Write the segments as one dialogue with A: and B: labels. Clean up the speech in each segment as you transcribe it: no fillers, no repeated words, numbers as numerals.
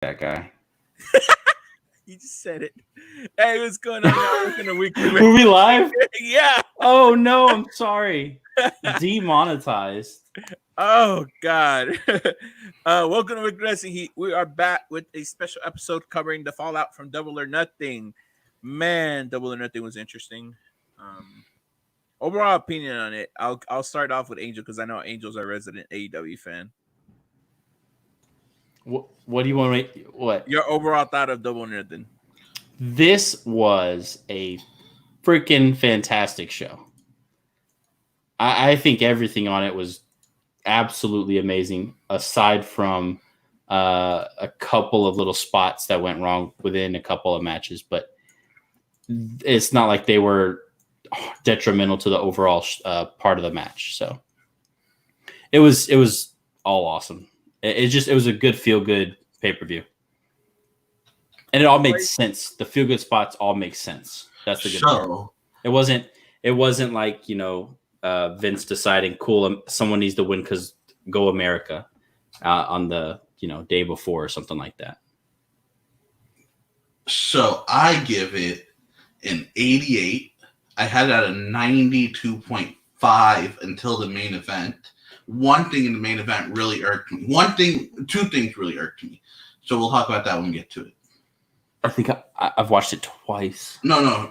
A: that guy.
B: You just said it. Hey, what's going on? Welcome to Weekly.
A: Were we live?
B: Yeah.
A: Oh no, I'm sorry. Demonetized.
B: Oh God. Welcome to Weekly Wrestling Heat. We are back with a special episode covering the fallout from Double or Nothing. Man, Double or Nothing was interesting. Overall opinion on it. I'll start off with Angel because I know Angel's our resident AEW fan.
A: What do you want to make? What?
B: Your overall thought of Double or Nothing?
A: This was a freaking fantastic show. I think everything on it was absolutely amazing, aside from a couple of little spots that went wrong within a couple of matches. But it's not like they were detrimental to the overall part of the match. So it was all awesome. It was a good feel good pay-per-view. And it all made sense. The feel good spots all make sense. That's the good part. It wasn't like, Vince deciding, cool, someone needs to win because Go America on the, day before or something like that.
C: So I give it an 88. I had it at a 92.5 until the main event. One thing in the main event really irked me. Two things really irked me. So we'll talk about that when we get to it.
A: I think I've watched it twice.
C: No.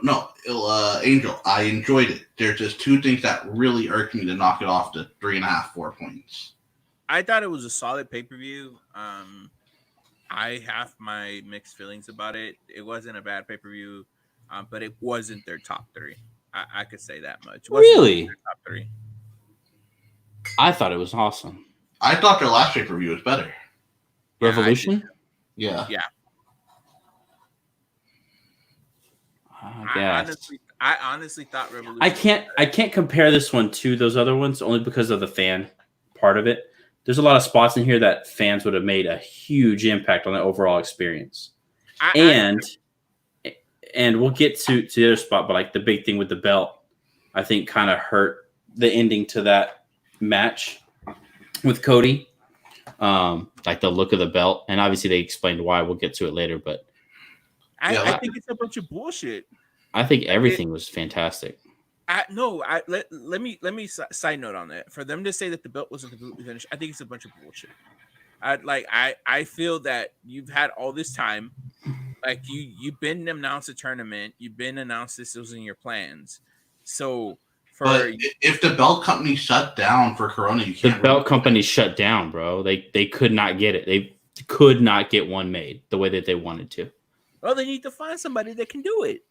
C: Angel, I enjoyed it. There's just two things that really irked me to knock it off to 3.5, 4 points.
B: I thought it was a solid pay-per-view. I have my mixed feelings about it. It wasn't a bad pay-per-view, but it wasn't their top three. I could say that much.
A: Really?
B: Top three.
A: I thought it was awesome.
C: I thought their last pay-per-view was better.
A: Revolution?
C: Yeah.
B: I honestly thought Revolution.
A: I can't compare this one to those other ones only because of the fan part of it. There's a lot of spots in here that fans would have made a huge impact on the overall experience. And we'll get to the other spot, but like the big thing with the belt, I think kind of hurt the ending to that match with Cody. Like the look of the belt, and obviously they explained why. We'll get to it later, but
B: I think it's a bunch of bullshit.
A: I think everything was fantastic.
B: Let me side note on that. For them to say that the belt wasn't completely finished, I think it's a bunch of bullshit. I feel that you've had all this time, like you've been announced a tournament, you've been announced this was in your plans. So
C: but if the belt company shut down for Corona, you can't.
A: The belt company shut down, bro. They could not get it. They could not get one made the way that they wanted to.
B: Well, they need to find somebody that can do it.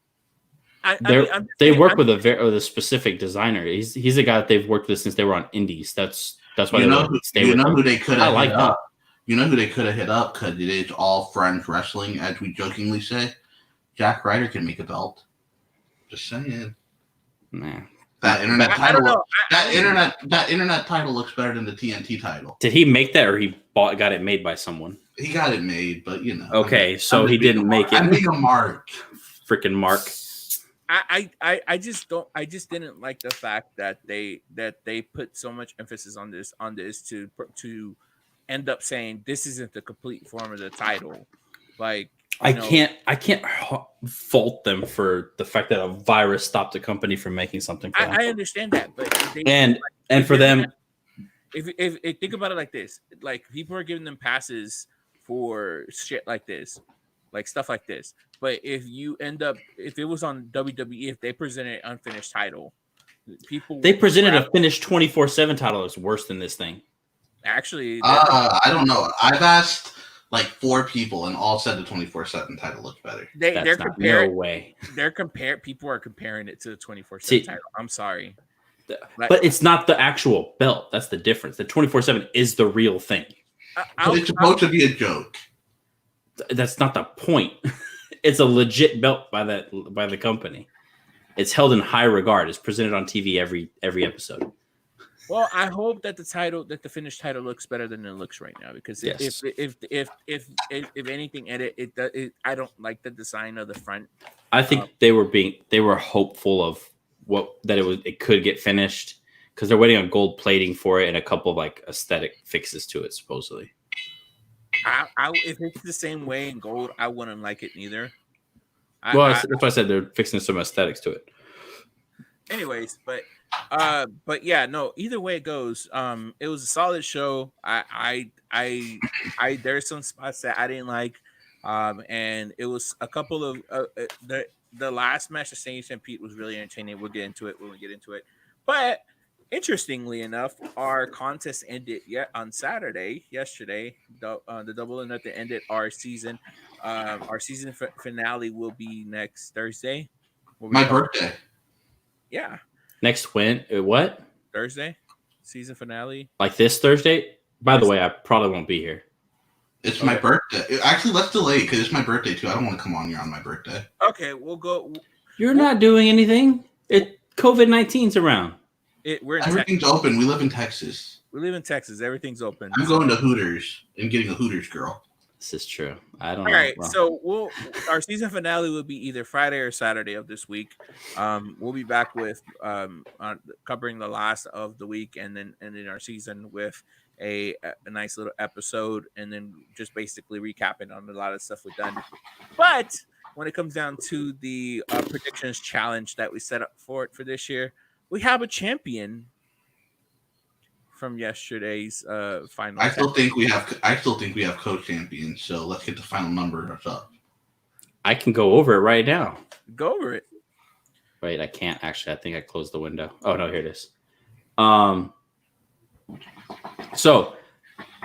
A: They work with a specific designer. He's a guy that they've worked with since they were on Indies. That's why
C: you know who they could have hit up. You know who they could have hit up because it is all friends wrestling, as we jokingly say. Jack Ryder can make a belt. Just saying.
A: Nah.
C: That internet title. That internet title looks better than the TNT title.
A: Did he make that, or he got it made by someone?
C: He got it made, but
A: Okay, so he didn't make it.
C: I'm being a mark.
A: Freaking Mark.
B: I just didn't like the fact that they put so much emphasis on this to end up saying this isn't the complete form of the title. Like
A: I can't fault them for the fact that a virus stopped the company from making something.
B: I understand that, but
A: for them,
B: if think about it like this, like people are giving them passes for shit like this, like stuff like this. But if it was on WWE, if they presented an unfinished title, they
A: presented a finished 24/7 title that's worse than this thing.
B: Actually,
C: I don't know. I've asked like 4 people, and all said the 24/7 title looked better.
B: They're comparing.
A: No way.
B: People are comparing it to the 24/7 title. I'm sorry,
A: but it's not the actual belt. That's the difference. The 24/7 is the real thing.
C: But it's supposed to be a joke.
A: That's not the point. It's a legit belt by the company. It's held in high regard. It's presented on TV every episode.
B: Well, I hope that the finished title looks better than it looks right now, because
A: yes.
B: if anything, I don't like the design of the front.
A: I think they were hopeful of it could get finished because they're waiting on gold plating for it and a couple of like aesthetic fixes to it supposedly.
B: if it's the same way in gold, I wouldn't like it neither.
A: That's why I said they're fixing some aesthetics to it.
B: Anyways, but yeah, no. Either way it goes, it was a solid show. There's some spots that I didn't like, and it was a couple of the last match of Sage and Pete was really entertaining. We'll get into it when we get into it, but interestingly enough, our contest ended yet on Saturday. Yesterday, the Double or Nothing ended our season. Our season finale will be next Thursday.
C: My birthday.
B: Yeah.
A: Next what?
B: Thursday, season finale.
A: Like this Thursday? By the way, I probably won't be here.
C: It's my birthday. Actually, let's delay because it's my birthday too. I don't want to come on here on my birthday.
B: Okay, we'll go.
A: You're not doing anything. COVID-19's around.
C: Everything's open. We live in Texas.
B: We live in Texas. Everything's open.
C: I'm going to Hooters and getting a Hooters girl.
A: This is true. I don't
B: know.
A: All
B: right, so our season finale will be either Friday or Saturday of this week. We'll be back with covering the last of the week and then our season with a nice little episode and then just basically recapping on a lot of stuff we've done. But when it comes down to the predictions challenge that we set up for this year, we have a champion from yesterday's final.
C: I still think we have co-champions. So let's get the final number up.
A: I can go over it right now.
B: Go over it.
A: Wait, I can't actually. I think I closed the window. Oh no, here it is. So,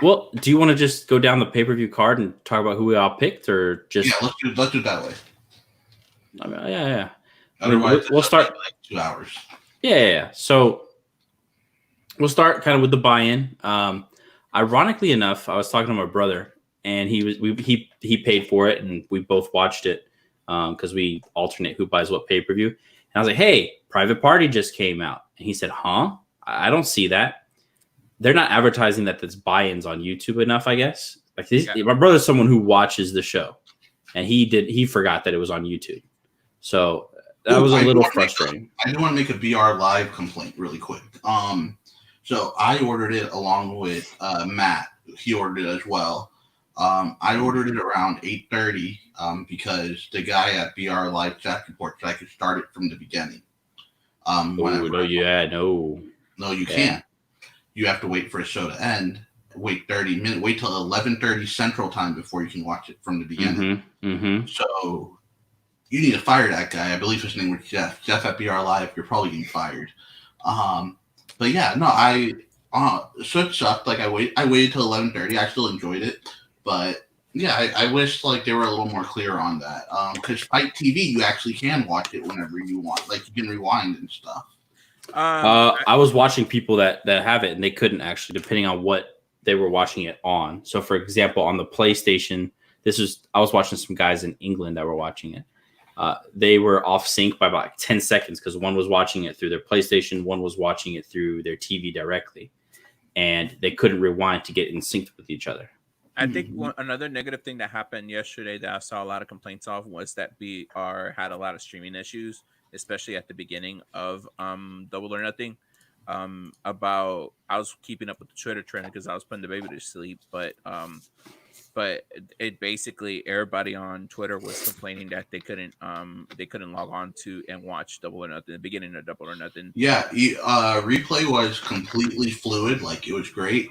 A: well, do you want to just go down the pay-per-view card and talk about who we all picked, or just?
C: Yeah, let's do it that way.
A: I mean, yeah.
C: Otherwise,
A: we'll start
C: like 2 hours.
A: Yeah. So we'll start kind of with the buy-in. Ironically enough, I was talking to my brother, and he paid for it, and we both watched it because we alternate who buys what pay-per-view. And I was like, "Hey, Private Party just came out," and he said, "Huh? I don't see that. They're not advertising that that's buy-ins on YouTube enough, I guess." My brother's someone who watches the show, and he forgot that it was on YouTube. So that was a little frustrating.
C: I do want to make a BR Live complaint really quick. So I ordered it along with Matt. He ordered it as well. I ordered it around 8:30 because the guy at BR Live chat report said I could start it from the beginning.
A: No,
C: you can't. You have to wait for a show to end. Wait 30 minutes. Wait till 11:30 Central Time before you can watch it from the beginning.
A: Mm-hmm.
C: So you need to fire that guy. I believe his name was Jeff. Jeff at BR Live. You're probably getting fired. But yeah, no, so it sucked. Like I waited till 11:30. I still enjoyed it, but yeah, I wish like they were a little more clear on that. Because Fight TV, you actually can watch it whenever you want. Like you can rewind and stuff.
A: I was watching people that have it, and they couldn't actually, depending on what they were watching it on. So, for example, on the PlayStation, I was watching some guys in England that were watching it. They were off sync by about 10 seconds because one was watching it through their PlayStation, one was watching it through their TV directly, and they couldn't rewind to get in sync with each other.
B: I think another negative thing that happened yesterday that I saw a lot of complaints of was that BR had a lot of streaming issues, especially at the beginning of Double or Nothing. I was keeping up with the Twitter trend because I was putting the baby to sleep, but it basically everybody on Twitter was complaining that they couldn't log on to and watch Double or Nothing, the beginning of Double or Nothing.
C: Yeah, replay was completely fluid, like it was great.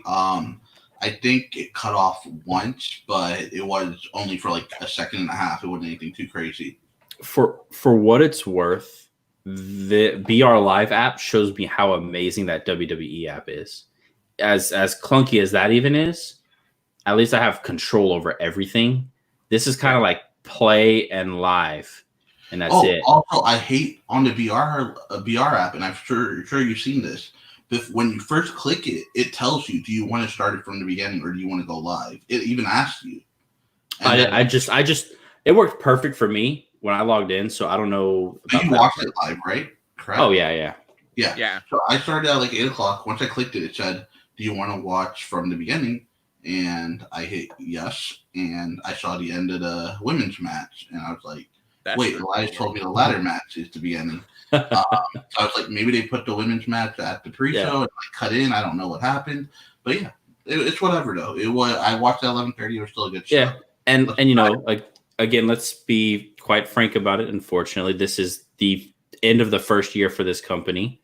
C: I think it cut off once, but it was only for like a second and a half. It wasn't anything too crazy.
A: For what it's worth, the BR Live app shows me how amazing that WWE app is. As clunky as that even is, at least I have control over everything. This is kind of like play and live, and that's it.
C: Also, I hate on the BR app, and I'm sure you've seen this. When you first click it, it tells you, do you want to start it from the beginning or do you want to go live? It even asks you.
A: It worked perfect for me when I logged in, so I don't know.
C: You watched it live, right? Correct?
A: Oh, yeah.
C: So I started at like 8 o'clock. Once I clicked it, it said, do you want to watch from the beginning? And I hit yes, and I saw the end of the women's match, and I was like, wait, Elias told me the ladder match is the beginning. So I was like, maybe they put the women's match at the pre-show and cut in. I don't know what happened, but yeah, it's whatever though. I watched at 11:30. It was still a good show.
A: Yeah, and you know, like again, let's be quite frank about it. Unfortunately, this is the end of the first year for this company.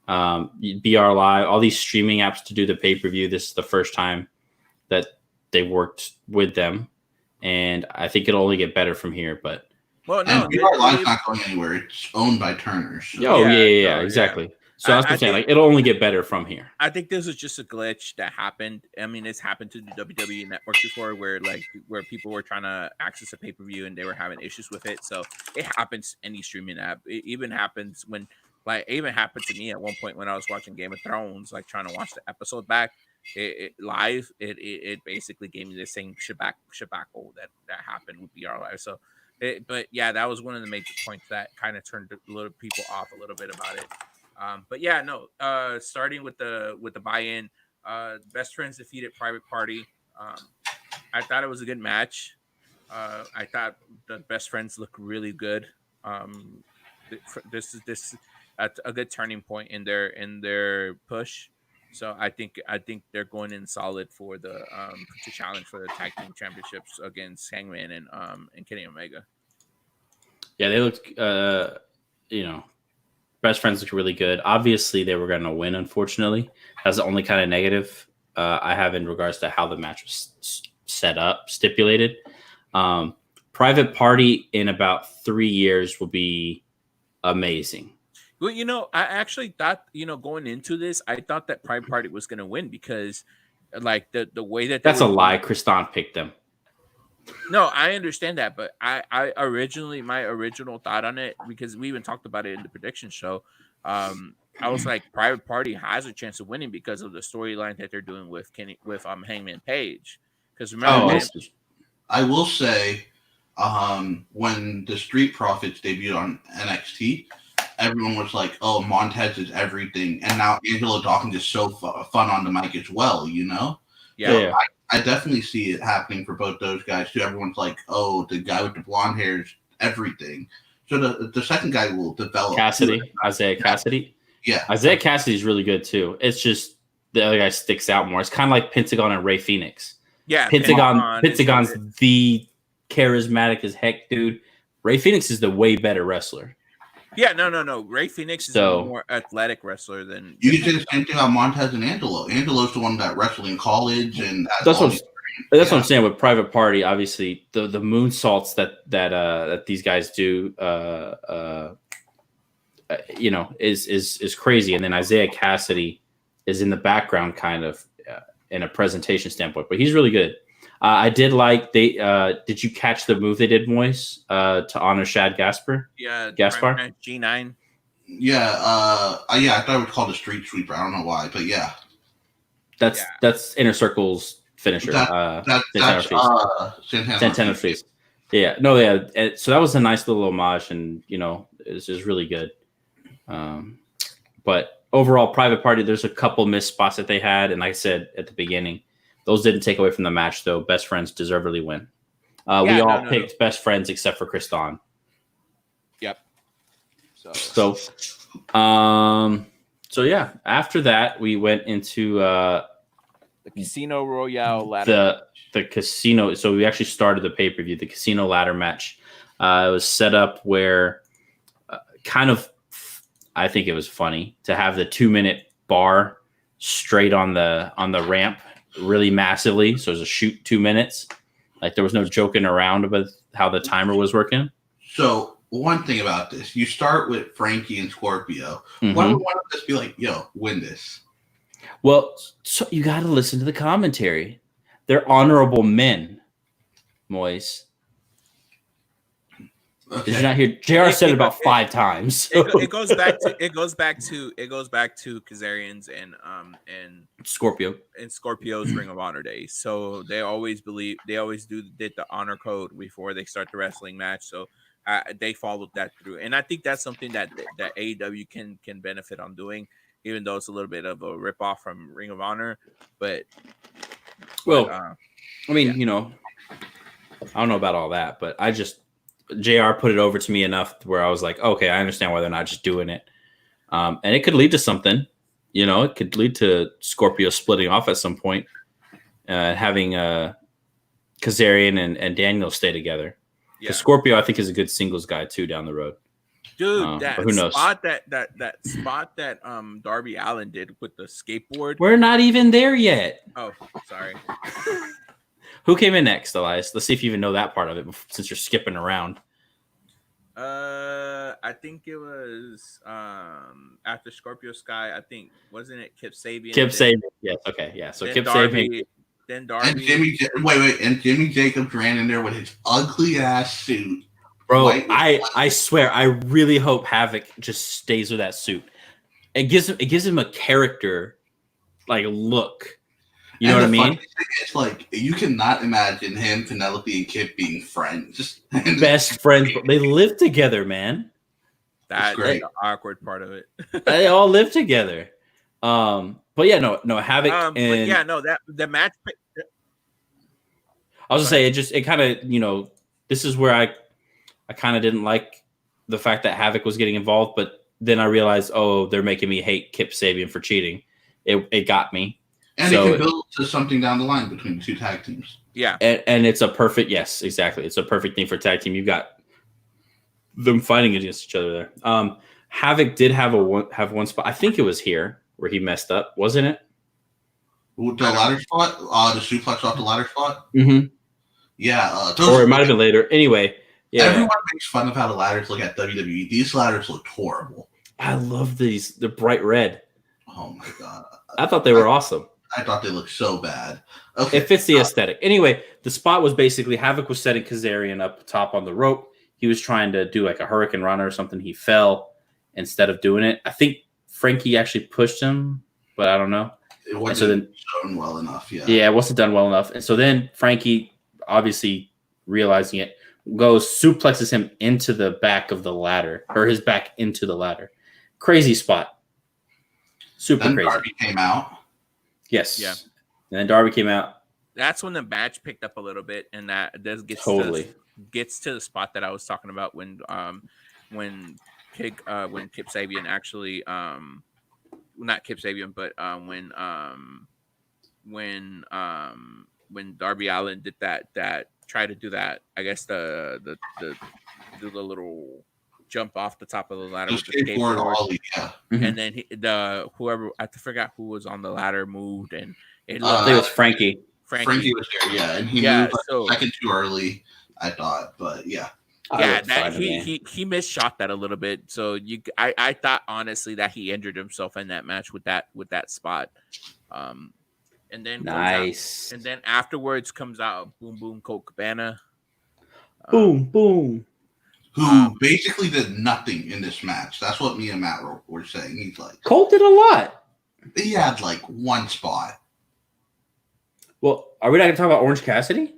A: BR Live, all these streaming apps to do the pay-per-view. This is the first time that they worked with them, and I think it'll only get better from here. But
B: Well,
C: And
B: no,
C: BR Live's not going anywhere. It's owned by Turner. So.
A: oh
B: Yeah,
A: yeah,
B: no,
A: exactly. So that's what
B: I
A: I'm saying.
B: think-
A: Like it'll only get better from here.
B: I think this was just a glitch that happened. I mean, it's happened to the WWE network before, where people were trying to access a pay per view and they were having issues with it. So it happens any streaming app. It even happens when, it even happened to me at one point when I was watching Game of Thrones, like trying to watch the episode back live. It basically gave me the same shabackle that happened with BR Live. So, but yeah, that was one of the major points that kind of turned a little people off a little bit about it. But yeah, no. Starting with the buy-in, Best Friends defeated Private Party. I thought it was a good match. I thought the Best Friends looked really good. This is a good turning point in their push. So I think they're going in solid for the to challenge for the tag team championships against Hangman and Kenny Omega.
A: Yeah, they looked. You know, Best Friends looked really good. Obviously, they were going to win. Unfortunately, that's the only kind of negative I have in regards to how the match was set up, stipulated. Private Party in about 3 years will be amazing.
B: Well, you know, I actually thought, going into this, I thought that Private Party was going to win because, like the way that
A: that's a lie. Kristan picked them.
B: No, I understand that, but I originally my original thought on it, because we even talked about it in the prediction show. I was like, Private Party has a chance of winning because of the storyline that they're doing with Hangman Page. Because remember,
C: I will say, when the Street Profits debuted on NXT, everyone was like, "Oh, Montez is everything," and now Angelo Dawkins is so fun on the mic as well. You know?
B: Yeah.
C: So I definitely see it happening for both those guys too. Everyone's like, "Oh, the guy with the blonde hair is everything." So the second guy will develop.
A: Isaiah Cassidy.
C: Yeah,
A: Isaiah Cassidy is really good too. It's just the other guy sticks out more. It's kind of like Pentagon and Ray Phoenix.
B: Yeah,
A: Pentagon's the charismatic as heck dude. Ray Phoenix is the way better wrestler.
B: Yeah, no. Ray Phoenix is a more athletic wrestler than
C: you can say the same thing about Montez and Angelo. Angelo's the one that wrestled in college, and
A: that's what I'm saying with Private Party. Obviously, the moonsaults that these guys do, is crazy. And then Isaiah Cassidy is in the background, kind of in a presentation standpoint, but he's really good. I did like did you catch the move they did, Moise, to honor Shad Gaspar?
B: Yeah,
A: Gaspar
B: G9.
C: Yeah, I thought it was called a street sweeper. I don't know why, but yeah,
A: that's Inner Circle's finisher. Santana Feast. Yeah, no, yeah. So that was a nice little homage, and it's just really good. But overall, Private Party, there's a couple missed spots that they had, and like I said at the beginning, those didn't take away from the match, though. Best Friends deservedly win. We all picked Best Friends except for Kristan.
B: Yep.
A: So yeah. After that, we went into
B: the Casino Royale ladder.
A: The casino. So we actually started the pay-per-view, the Casino ladder match. It was set up where I think it was funny to have the 2-minute bar straight on the ramp, really massively. So it was a shoot 2 minutes. Like there was no joking around about how the timer was working.
C: So one thing about this, you start with Frankie and Scorpio.
A: Mm-hmm.
C: Why would one of us be like, "Yo, win this"?
A: Well, so you got to listen to the commentary. They're honorable men, Moise.
C: Okay.
A: Did you not hear? JR said it about 5 times. So.
B: It goes back to Kazarian's and
A: Scorpio
B: and Scorpio's Ring of Honor days. So they always did the honor code before they start the wrestling match. So they followed that through, and I think that's something that AEW can benefit on doing, even though it's a little bit of a ripoff from Ring of Honor. I mean,
A: I don't know about all that, but JR put it over to me enough where I was like, okay, I understand why they're not just doing it. And it could lead to something, it could lead to Scorpio splitting off at some point. having Kazarian and Daniel stay together.
B: Yeah.
A: Because Scorpio, I think, is a good singles guy too down the road.
B: Dude, that
A: but who knows?
B: spot that spot that Darby Allin did with the skateboard.
A: We're not even there yet.
B: Oh, sorry.
A: Who came in next, Elias? Let's see if you even know that part of it since you're skipping around.
B: I think it was after Scorpio Sky. I think wasn't it Kip Sabian?
A: Sabian, yes, okay, yeah. So Kip Sabian,
B: then Darby.
C: And Jimmy Jacobs ran in there with his ugly ass suit.
A: Bro, I swear, I really hope Havoc just stays with that suit. It gives him a character like look. You know what I mean?
C: It's like you cannot imagine him, Penelope, and Kip being friends.
A: Best friends. They live together, man.
B: That's the awkward part of it.
A: They all live together. But yeah, no Havoc.
B: But yeah, no, that the match.
A: I was gonna say it kind of this is where I kind of didn't like the fact that Havoc was getting involved, but then I realized, they're making me hate Kip Sabian for cheating. It got me.
C: And it can build to something down the line between the two tag teams.
B: Yeah.
A: And it's a perfect, yes, exactly. It's a perfect thing for tag team. You've got them fighting against each other there. Havoc did have one spot. I think it was here where he messed up, wasn't it?
C: The ladder spot? The suplex off the ladder spot?
A: Mm-hmm.
C: Yeah.
A: Or it might have been later. Anyway, yeah.
C: Everyone makes fun of how the ladders look at WWE. These ladders look horrible.
A: I love these. They're bright red.
C: Oh, my God.
A: I thought they were awesome.
C: I thought they looked so bad. Okay.
A: It fits the aesthetic. Anyway, the spot was basically Havoc was setting Kazarian up top on the rope. He was trying to do like a Hurricane Runner or something. He fell instead of doing it. I think Frankie actually pushed him, but I don't know.
C: It wasn't done well enough. Yeah,
A: it wasn't done well enough. And so then Frankie, obviously realizing it, suplexes him into the back of the ladder, or his back into the ladder. Crazy spot. Super
C: then
A: crazy.
C: Darby came out.
A: Yes.
B: Yeah.
A: And then Darby came out.
B: That's when the match picked up a little bit, and that gets to the spot that I was talking about when Kip Sabian actually not Kip Sabian, but when Darby Allin did that tried to do that, I guess the little jump off the top of the ladder with the skateboard.
C: Yeah.
B: And then whoever I forgot who was on the ladder moved, and
A: I think it was Frankie.
C: Frankie was there, yeah, and he moved a second too early, I thought, but yeah.
B: Yeah, he misshot that a little bit. So I thought honestly that he injured himself in that match with that spot. And then
A: nice.
B: And then afterwards comes out Boom Boom Colt Cabana.
A: Boom Boom.
C: Who basically did nothing in this match. That's what me and Matt were saying. He's like,
A: Colt did a lot.
C: He had like one spot.
A: Well, are we not going to talk about Orange Cassidy?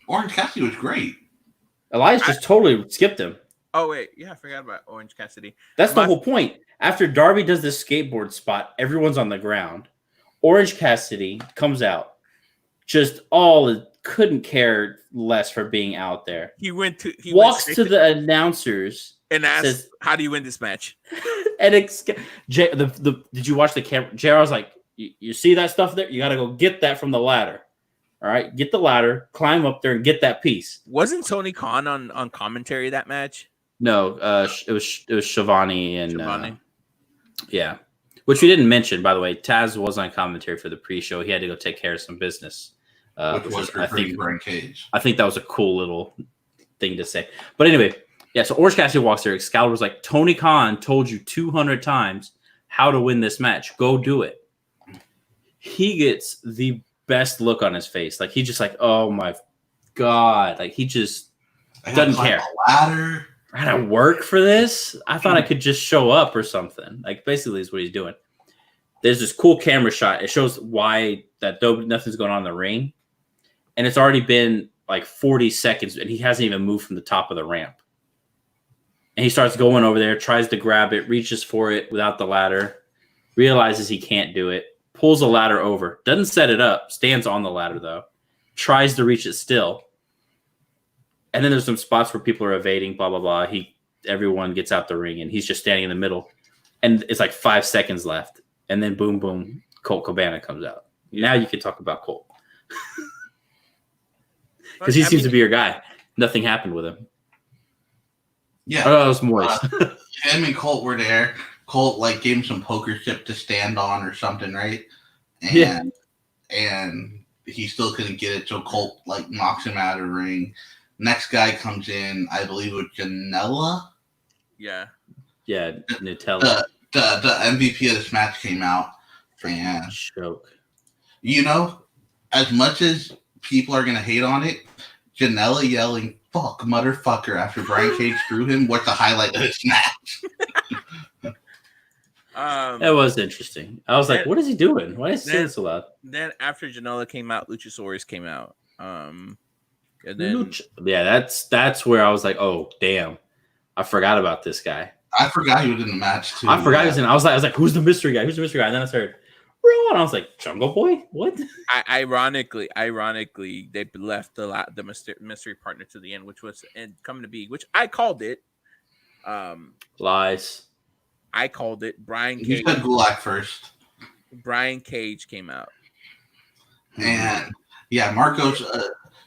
C: Orange Cassidy was great.
A: Elias just totally skipped him.
B: Oh, wait. Yeah, I forgot about Orange Cassidy.
A: That's the whole point. After Darby does this skateboard spot, everyone's on the ground. Orange Cassidy comes out. Just couldn't care less for being out there.
B: He
A: walks to the announcers
B: and asks, "How do you win this match?"
A: And did you watch the camera? JR was like, "You see that stuff there? You got to go get that from the ladder. All right, get the ladder, climb up there, and get that piece."
B: Wasn't Tony Khan on commentary that match?
A: No, it was Shivani and yeah, which we didn't mention, by the way. Taz was on commentary for the pre-show. He had to go take care of some business.
C: Which was I
A: think that was a cool little thing to say. But anyway, yeah, so Orange Cassidy walks there. Excalibur's like, Tony Khan told you 200 times how to win this match. Go do it. He gets the best look on his face. Like, he's just like, oh my God. Like, he just doesn't care.
C: Ladder.
A: I had to work for this. I thought I could just show up or something. Like, basically is what he's doing. There's this cool camera shot. It shows why nothing's going on in the ring. And it's already been like 40 seconds, and he hasn't even moved from the top of the ramp. And he starts going over there, tries to grab it, reaches for it without the ladder, realizes he can't do it, pulls the ladder over, doesn't set it up, stands on the ladder, though, tries to reach it still. And then there's some spots where people are evading, blah, blah, blah. Everyone gets out the ring, and he's just standing in the middle. And it's like 5 seconds left. And then boom, boom, Colt Cabana comes out. Now you can talk about Colt. Because he seems to be your guy. Nothing happened with him.
C: Yeah.
A: Oh, it was Moist.
C: Him and Colt were there. Colt like gave him some poker chip to stand on or something, right? And he still couldn't get it, so Colt like knocks him out of the ring. Next guy comes in, I believe, with Janela.
B: Yeah,
A: Nutella.
C: The MVP of this match came out, and
A: joke.
C: You know, as much as people are gonna hate on it, Janela yelling "fuck motherfucker" after Brian Cage threw him was the highlight of this match.
A: That was interesting. I was like, what is he doing? Why is he saying so loud?
B: Then after Janela came out, Luchasaurus came out. And then
A: that's where I was like, oh damn, I forgot about this guy.
C: I forgot he was in the match too.
A: I forgot he was in. I was like, who's the mystery guy? Who's the mystery guy? And then I heard, Ron. And I was like, Jungle Boy? What?
B: Ironically, they left the mystery partner to the end, which was coming to be, which I called it.
A: Lies.
B: I called it. Brian Cage.
C: You said Gulak first.
B: Brian Cage came out.
C: And yeah, Marco's.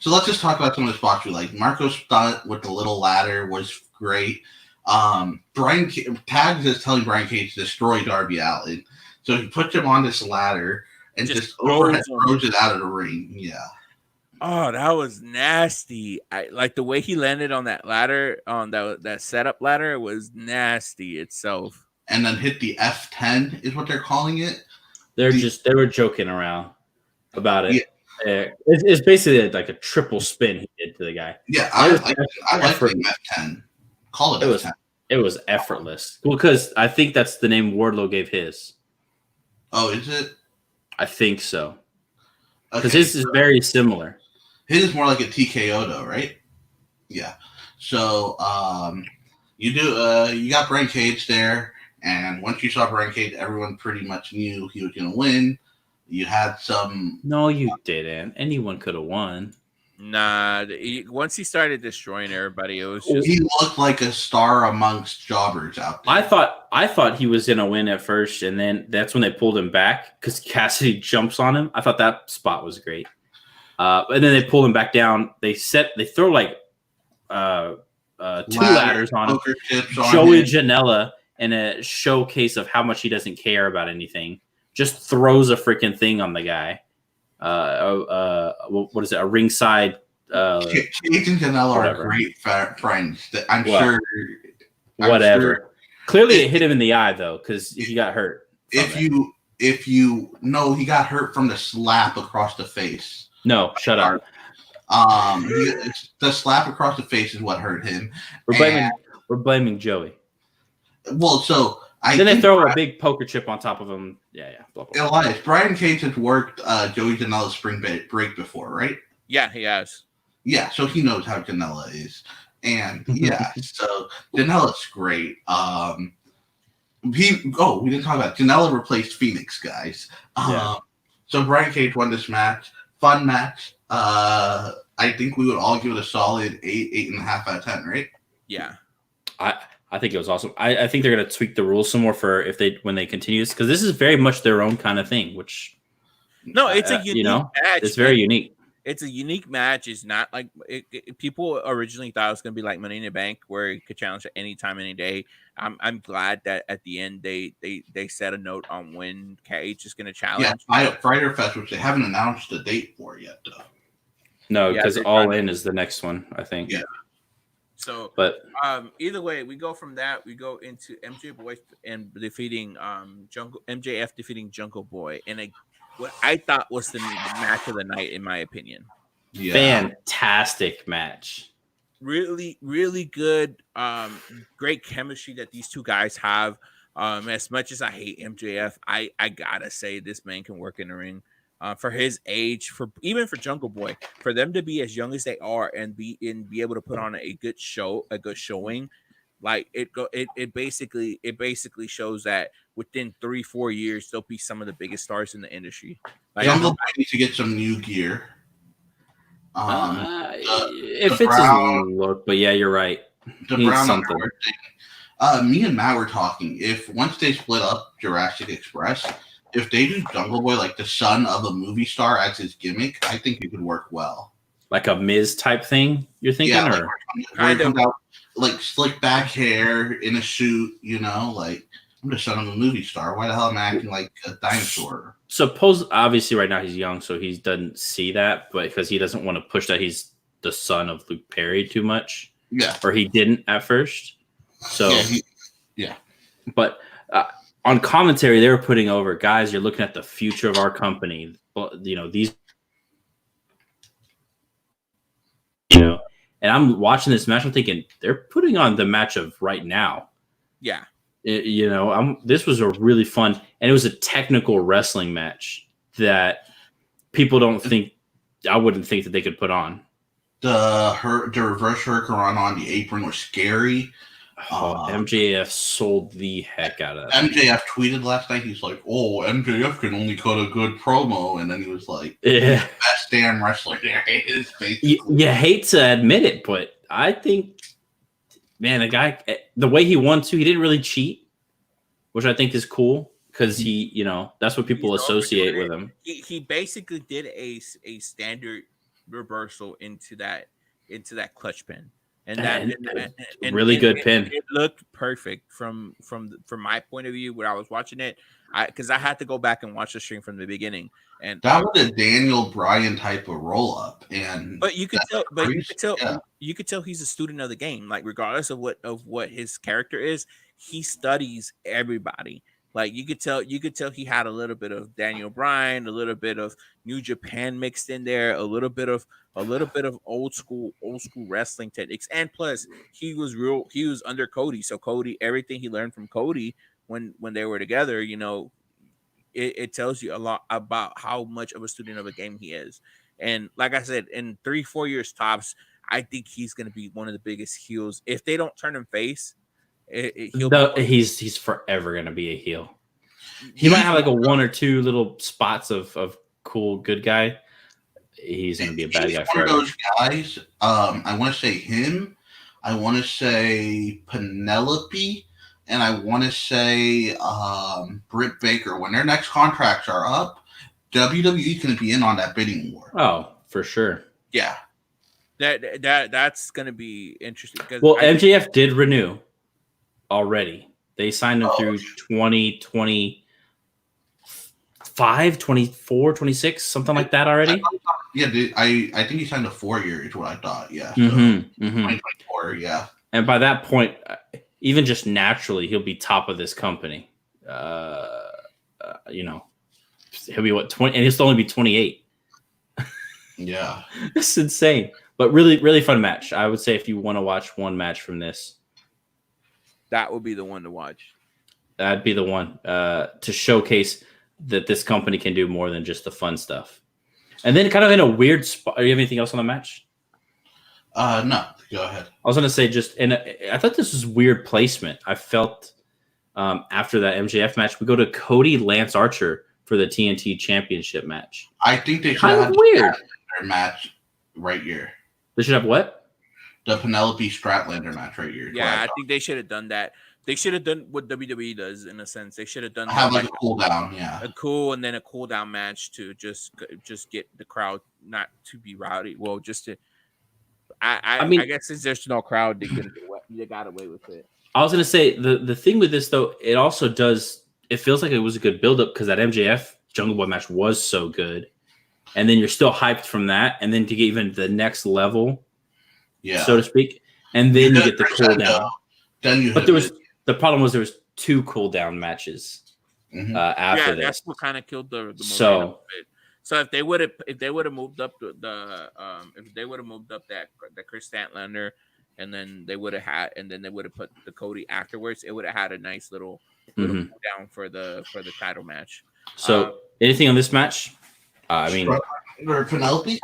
C: So let's just talk about some of the spots we like. Marco's stunt with the little ladder was great. Tags is telling Brian Cage to destroy Darby Allin. So he puts him on this ladder and just overhead throws it out of the ring. Yeah.
B: Oh, that was nasty. I like the way he landed on that ladder, on that setup ladder was nasty itself.
C: And then hit the F10 is what they're calling it.
A: They were joking around about it. Yeah. It's basically like a triple spin he did to the guy.
C: Yeah, I like the F10. Call it F10.
A: It was effortless. Well, because I think that's the name Wardlow gave his.
C: Oh, is it?
A: I think so. Because his is very similar.
C: His is more like a TKO though, right? Yeah. So you got Brian Cage there, and once you saw Brian Cage, everyone pretty much knew he was going to win. You had some.
A: No, you didn't. Anyone could have won.
B: Nah, once he started destroying everybody, it was just.
C: He looked like a star amongst jobbers out there.
A: I thought he was gonna win at first, and then that's when they pulled him back because Cassidy jumps on him. I thought that spot was great. And then they pull him back down. They throw like two ladders on him. Joey Janela in a showcase of how much he doesn't care about anything. Just throws a freaking thing on the guy. What is it? A ringside.
C: Cage and Janela are great friends. I'm sure.
A: Whatever. Sure. Clearly, it hit him in the eye though, because he got hurt.
C: If you know, he got hurt from the slap across the face.
A: No, shut up.
C: The slap across the face is what hurt him.
A: We're blaming Joey.
C: Well, so
A: then they throw a big poker chip on top of him. Yeah. Blah, blah, blah.
C: Elias, Brian Cage has worked Joey Janela's spring break before, right?
B: Yeah, he has.
C: Yeah, so he knows how Janela is. And yeah, so Janela's great. We didn't talk about it. Janela replaced Phoenix, guys. So Brian Cage won this match. Fun match. I think we would all give it a solid 8.5 out of 10, right?
B: Yeah.
A: I think it was awesome. I think they're going to tweak the rules some more for when they continue this, because this is very much their own kind of thing. Which
B: it's a unique match.
A: It's very unique.
B: It's a unique match. It's not like people originally thought it was going to be like Money in the Bank, where it could challenge at any time, any day. I'm glad that at the end they set a note on when Cage is going to challenge.
C: Yeah, Friday Fest, which they haven't announced the date for yet, though.
A: No, because All In is the next one, I think.
C: Yeah.
B: So,
A: but
B: either way, we go from that. We go into MJF defeating Jungle Boy in what I thought was the match of the night, in my opinion.
C: Yeah.
A: Fantastic match.
B: Really, really good. Great chemistry that these two guys have. As much as I hate MJF, I gotta say this man can work in the ring. For his age, even for Jungle Boy, for them to be as young as they are and be able to put on a good showing, like it basically shows that within 3-4 years they'll be some of the biggest stars in the industry. Like,
C: Jungle Boy needs to get some new gear.
A: It fits his look, but yeah, you're right.
C: The brown something. Me and Matt were talking. If once they split up Jurassic Express, if they do Jungle Boy like the son of a movie star as his gimmick, I think it could work well.
A: Like a Miz type thing, you're thinking,
C: Yeah,
A: or
C: where he comes out like slick back hair in a suit, like I'm the son of a movie star. Why the hell am I acting like a dinosaur?
A: Suppose obviously right now he's young, so he doesn't see that, but because he doesn't want to push that he's the son of Luke Perry too much.
C: Yeah,
A: or he didn't at first. So
C: yeah.
A: But on commentary, they were putting over, guys, you're looking at the future of our company. These, and I'm watching this match. I'm thinking they're putting on the match of right now.
B: Yeah.
A: This was a really fun, and it was a technical wrestling match that people don't think, I wouldn't think that they could put on.
C: The reverse hurricane run on the apron was scary.
A: MJF sold the heck out of that.
C: MJF tweeted last night. He's like, "Oh, MJF can only cut a good promo," and then he was like,
A: "Yeah,
C: best damn wrestler there is."
A: You hate to admit it, but I think, man, the way he won too, he didn't really cheat, which I think is cool because he, that's what people associate with him.
B: He basically did a standard reversal into that clutch pin. And
A: really good pin.
B: It looked perfect from my point of view when I was watching it, because I had to go back and watch the stream from the beginning. And
C: that was a Daniel Bryan type of roll up,
B: but you could tell he's a student of the game. Like regardless of what his character is, he studies everybody. Like you could tell he had a little bit of Daniel Bryan, a little bit of New Japan mixed in there, a little bit of old school wrestling techniques, and plus he was under Cody. So Cody, everything he learned from Cody when they were together, it tells you a lot about how much of a student of a game he is. And like I said, in 3-4 years tops, I think he's going to be one of the biggest heels if they don't turn him face.
A: He's forever going to be a heel. He might have like a one or two little spots of cool good guy. He's going to be a bad guy forever.
C: One of those guys. I want to say him. I want to say Penelope, and I want to say Britt Baker. When their next contracts are up, WWE is going to be in on that bidding war.
A: Oh, for sure.
C: Yeah,
B: that's going to be interesting.
A: MJF did renew already. They signed him through 2025, 24, 26, something like that already.
C: I think he signed a 4-year is what I thought. Yeah. So 2024, yeah. And
A: by that point, even just naturally, he'll be top of this company. He'll be 20, and he'll still only be 28.
C: Yeah.
A: It's insane. But really, really fun match. I would say if you want to watch one match from this,
B: that would be the one to watch.
A: That'd be the one to showcase that this company can do more than just the fun stuff. And then kind of in a weird spot. Do you have anything else on the match?
C: No, go ahead.
A: I was going to say I thought this was weird placement. I felt after that MJF match, we go to Cody Lance Archer for the TNT Championship match.
C: I think they should have
A: weird
C: their match right here.
A: They should have what?
C: The Penelope Stratlander match right here.
B: Yeah, I think they should have done that. They should have done what WWE does in a sense. They should have done
C: like a cool down, yeah.
B: A cool and then a cool down match to just get the crowd not to be rowdy. Well, just to I guess since there's no crowd, they got away with it.
A: I was gonna say the thing with this though, it also it feels like it was a good build-up because that MJF Jungle Boy match was so good. And then you're still hyped from that, and then to get even the next level. Yeah, so to speak, and then you get the cool down. But the problem was there was 2 cool down matches after this.
B: That's what kind of killed the momentum. So if they would have moved up that Chris Statlander, and then they would have put the Cody afterwards, it would have had a nice little cool down for the title match.
A: So anything on this match?
C: Or Penelope.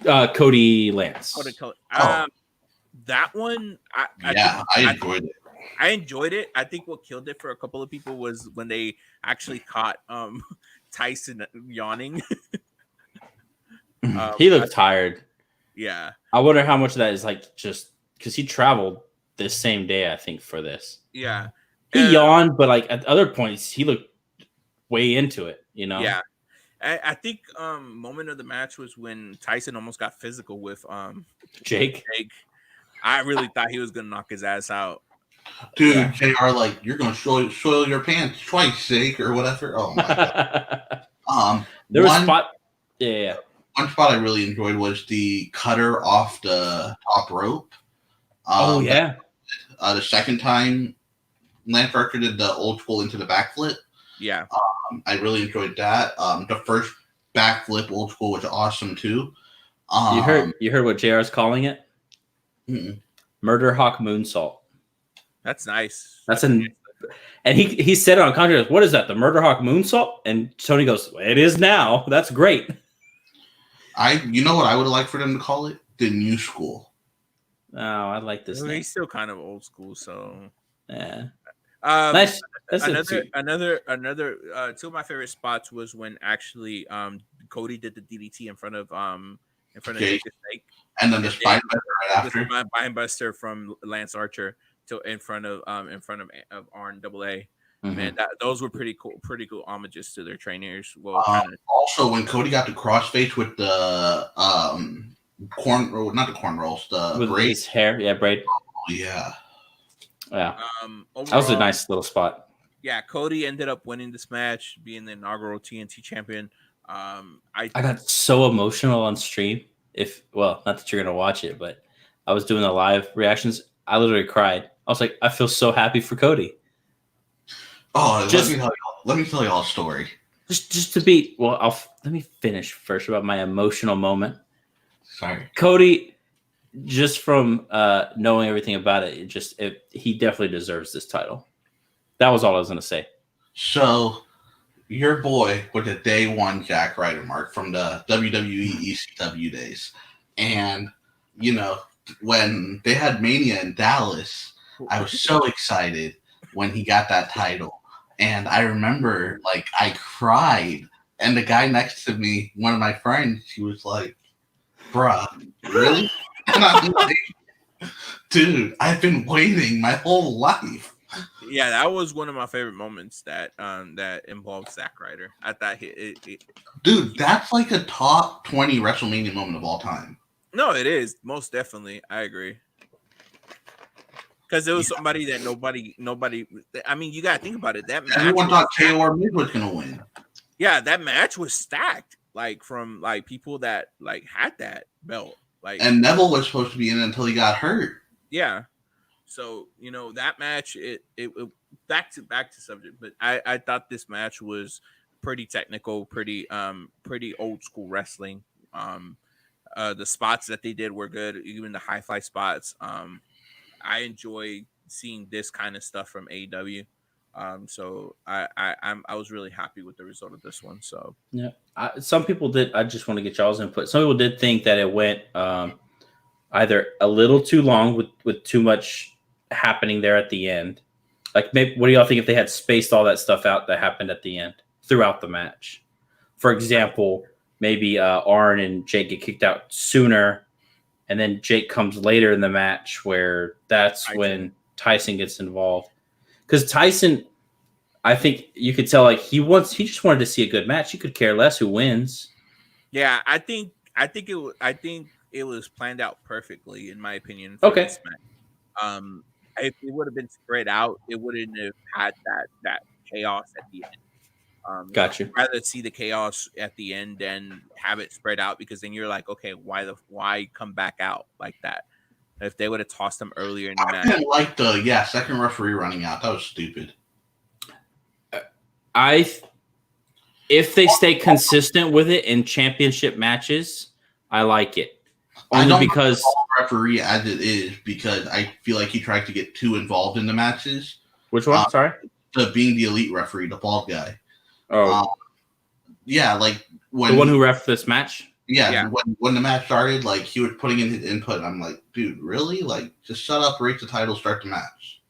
A: Cody Lance.
B: That one,
C: I enjoyed it.
B: I enjoyed it. I think what killed it for a couple of people was when they actually caught Tyson yawning.
A: He looked tired.
B: Yeah.
A: I wonder how much of that is like just because he traveled this same day, I think, for this.
B: Yeah.
A: He yawned, but like at other points, he looked way into it. you know?
B: Yeah. I think moment of the match was when Tyson almost got physical with
A: Jake.
B: I really thought he was gonna knock his ass out.
C: Dude,
A: Yeah.
C: JR, like, you're going to soil your pants twice, Jake, or whatever. Oh, my God.
A: There was spot. Yeah.
C: One spot I really enjoyed was the cutter off the top rope.
A: Oh, yeah.
C: The second time Lance Archer did the old school into the backflip.
B: Yeah.
C: I really enjoyed that. The first backflip old school was awesome, too.
A: You heard what JR's calling it?
C: Mm-mm.
A: Murder Hawk Moonsault.
B: That's nice.
A: And he said it on contract. What is that? The Murder Hawk Moonsault? And Tony goes, "It is now. That's great."
C: You know what I would have liked for them to call it? The new school.
A: Oh, I like this name.
B: He's still kind of old school, so
A: Yeah.
B: nice.
A: That's
B: Another two of my favorite spots was when actually Cody did the DDT in front of Jake the Snake,
C: and then the Spinebuster right after.
B: Spinebuster from Lance Archer to in front of Arn AA. Man, those were pretty cool homages to their trainers. Well,
C: also when Cody got the crossface with the not the cornrows, the
A: with his hair, braid.
C: Oh, yeah.
A: Yeah.
B: Overall,
A: that was a nice little spot.
B: Yeah, Cody ended up winning this match, being the inaugural TNT champion. I
A: got so emotional on stream. Not that you're gonna watch it, but I was doing the live reactions. I literally cried. I was like, I feel so happy for Cody.
C: Oh, let me tell you all a story.
A: Just to be let me finish first about my emotional moment.
C: Sorry,
A: Cody. Just from knowing everything about it, he definitely deserves this title. That was all I was going to say.
C: So, your boy was a day one Jack Ryder mark from the WWE ECW days. And, when they had Mania in Dallas, I was so excited when he got that title. And I remember, I cried. And the guy next to me, one of my friends, he was like, bruh, really? And I'm like, dude, I've been waiting my whole life.
B: Yeah, that was one of my favorite moments that involved Zack Ryder. I thought
C: dude, that's like a top 20 WrestleMania moment of all time.
B: No, it is most definitely. I agree. Because it was somebody that nobody. I mean, you gotta think about it. That match.
C: Everyone thought KO or Miz was gonna win.
B: Yeah, that match was stacked. From people that had that belt.
C: And Neville was supposed to be in until he got hurt.
B: Yeah. So, that match, it back to subject, but I thought this match was pretty technical, pretty old school wrestling. The spots that they did were good, even the high fly spots. I enjoy seeing this kind of stuff from AEW. So I was really happy with the result of this one. So
A: yeah, some people did. I just want to get y'all's input. Some people did think that it went either a little too long with too much happening there at the end. Like, maybe what do y'all think if they had spaced all that stuff out that happened at the end throughout the match? For example, maybe Arn and Jake get kicked out sooner, and then Jake comes later in the match where that's when Tyson gets involved. Because Tyson, I think you could tell he just wanted to see a good match. He could care less who wins.
B: Yeah, I think it was planned out perfectly, in my opinion.
A: Okay.
B: This match. If it would have been spread out, it wouldn't have had that chaos at the end.
A: Got you.
B: I'd rather see the chaos at the end than have it spread out, because then you're like, okay, why come back out like that? If they would have tossed them earlier in the match.
C: I didn't like the second referee running out. That was stupid.
A: If they stay consistent with it in championship matches, I like it. Only because
C: referee as it is, because I feel like he tried to get too involved in the matches.
A: Which one? Sorry,
C: being the elite referee, the bald guy.
A: Oh,
C: yeah, when
A: the one who ref this match.
C: Yeah. When the match started, he was putting in his input. And I'm like, dude, really? Just shut up, rate the title, start the match.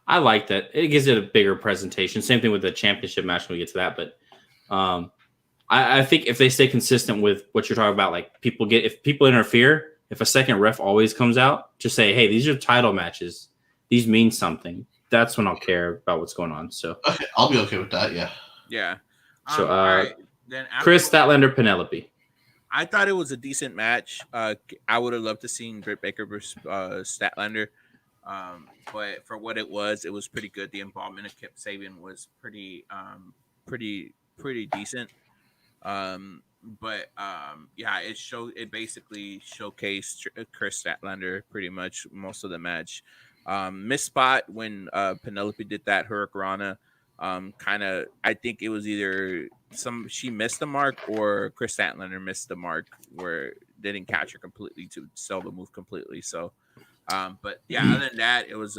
A: I like that. It gives it a bigger presentation. Same thing with the championship match when we get to that. But I think if they stay consistent with what you're talking about, if people interfere, if a second ref always comes out, just say, hey, these are title matches. These mean something. That's when I'll care about what's going on. So
C: okay, I'll be okay with that. Yeah.
B: Yeah.
A: So,
B: all right. Then
A: Chris Statlander, Penelope.
B: I thought it was a decent match. I would have loved to seen Britt Baker versus Statlander. But for what it was pretty good. The involvement of Kip Sabian was pretty decent. Yeah, it basically showcased Chris Statlander pretty much most of the match. Missed spot when Penelope did that Hurricanrana. Kind of, I think it was either she missed the mark or Chris Statlander missed the mark where they didn't catch her completely to sell the move completely. So, but yeah, other than that, it was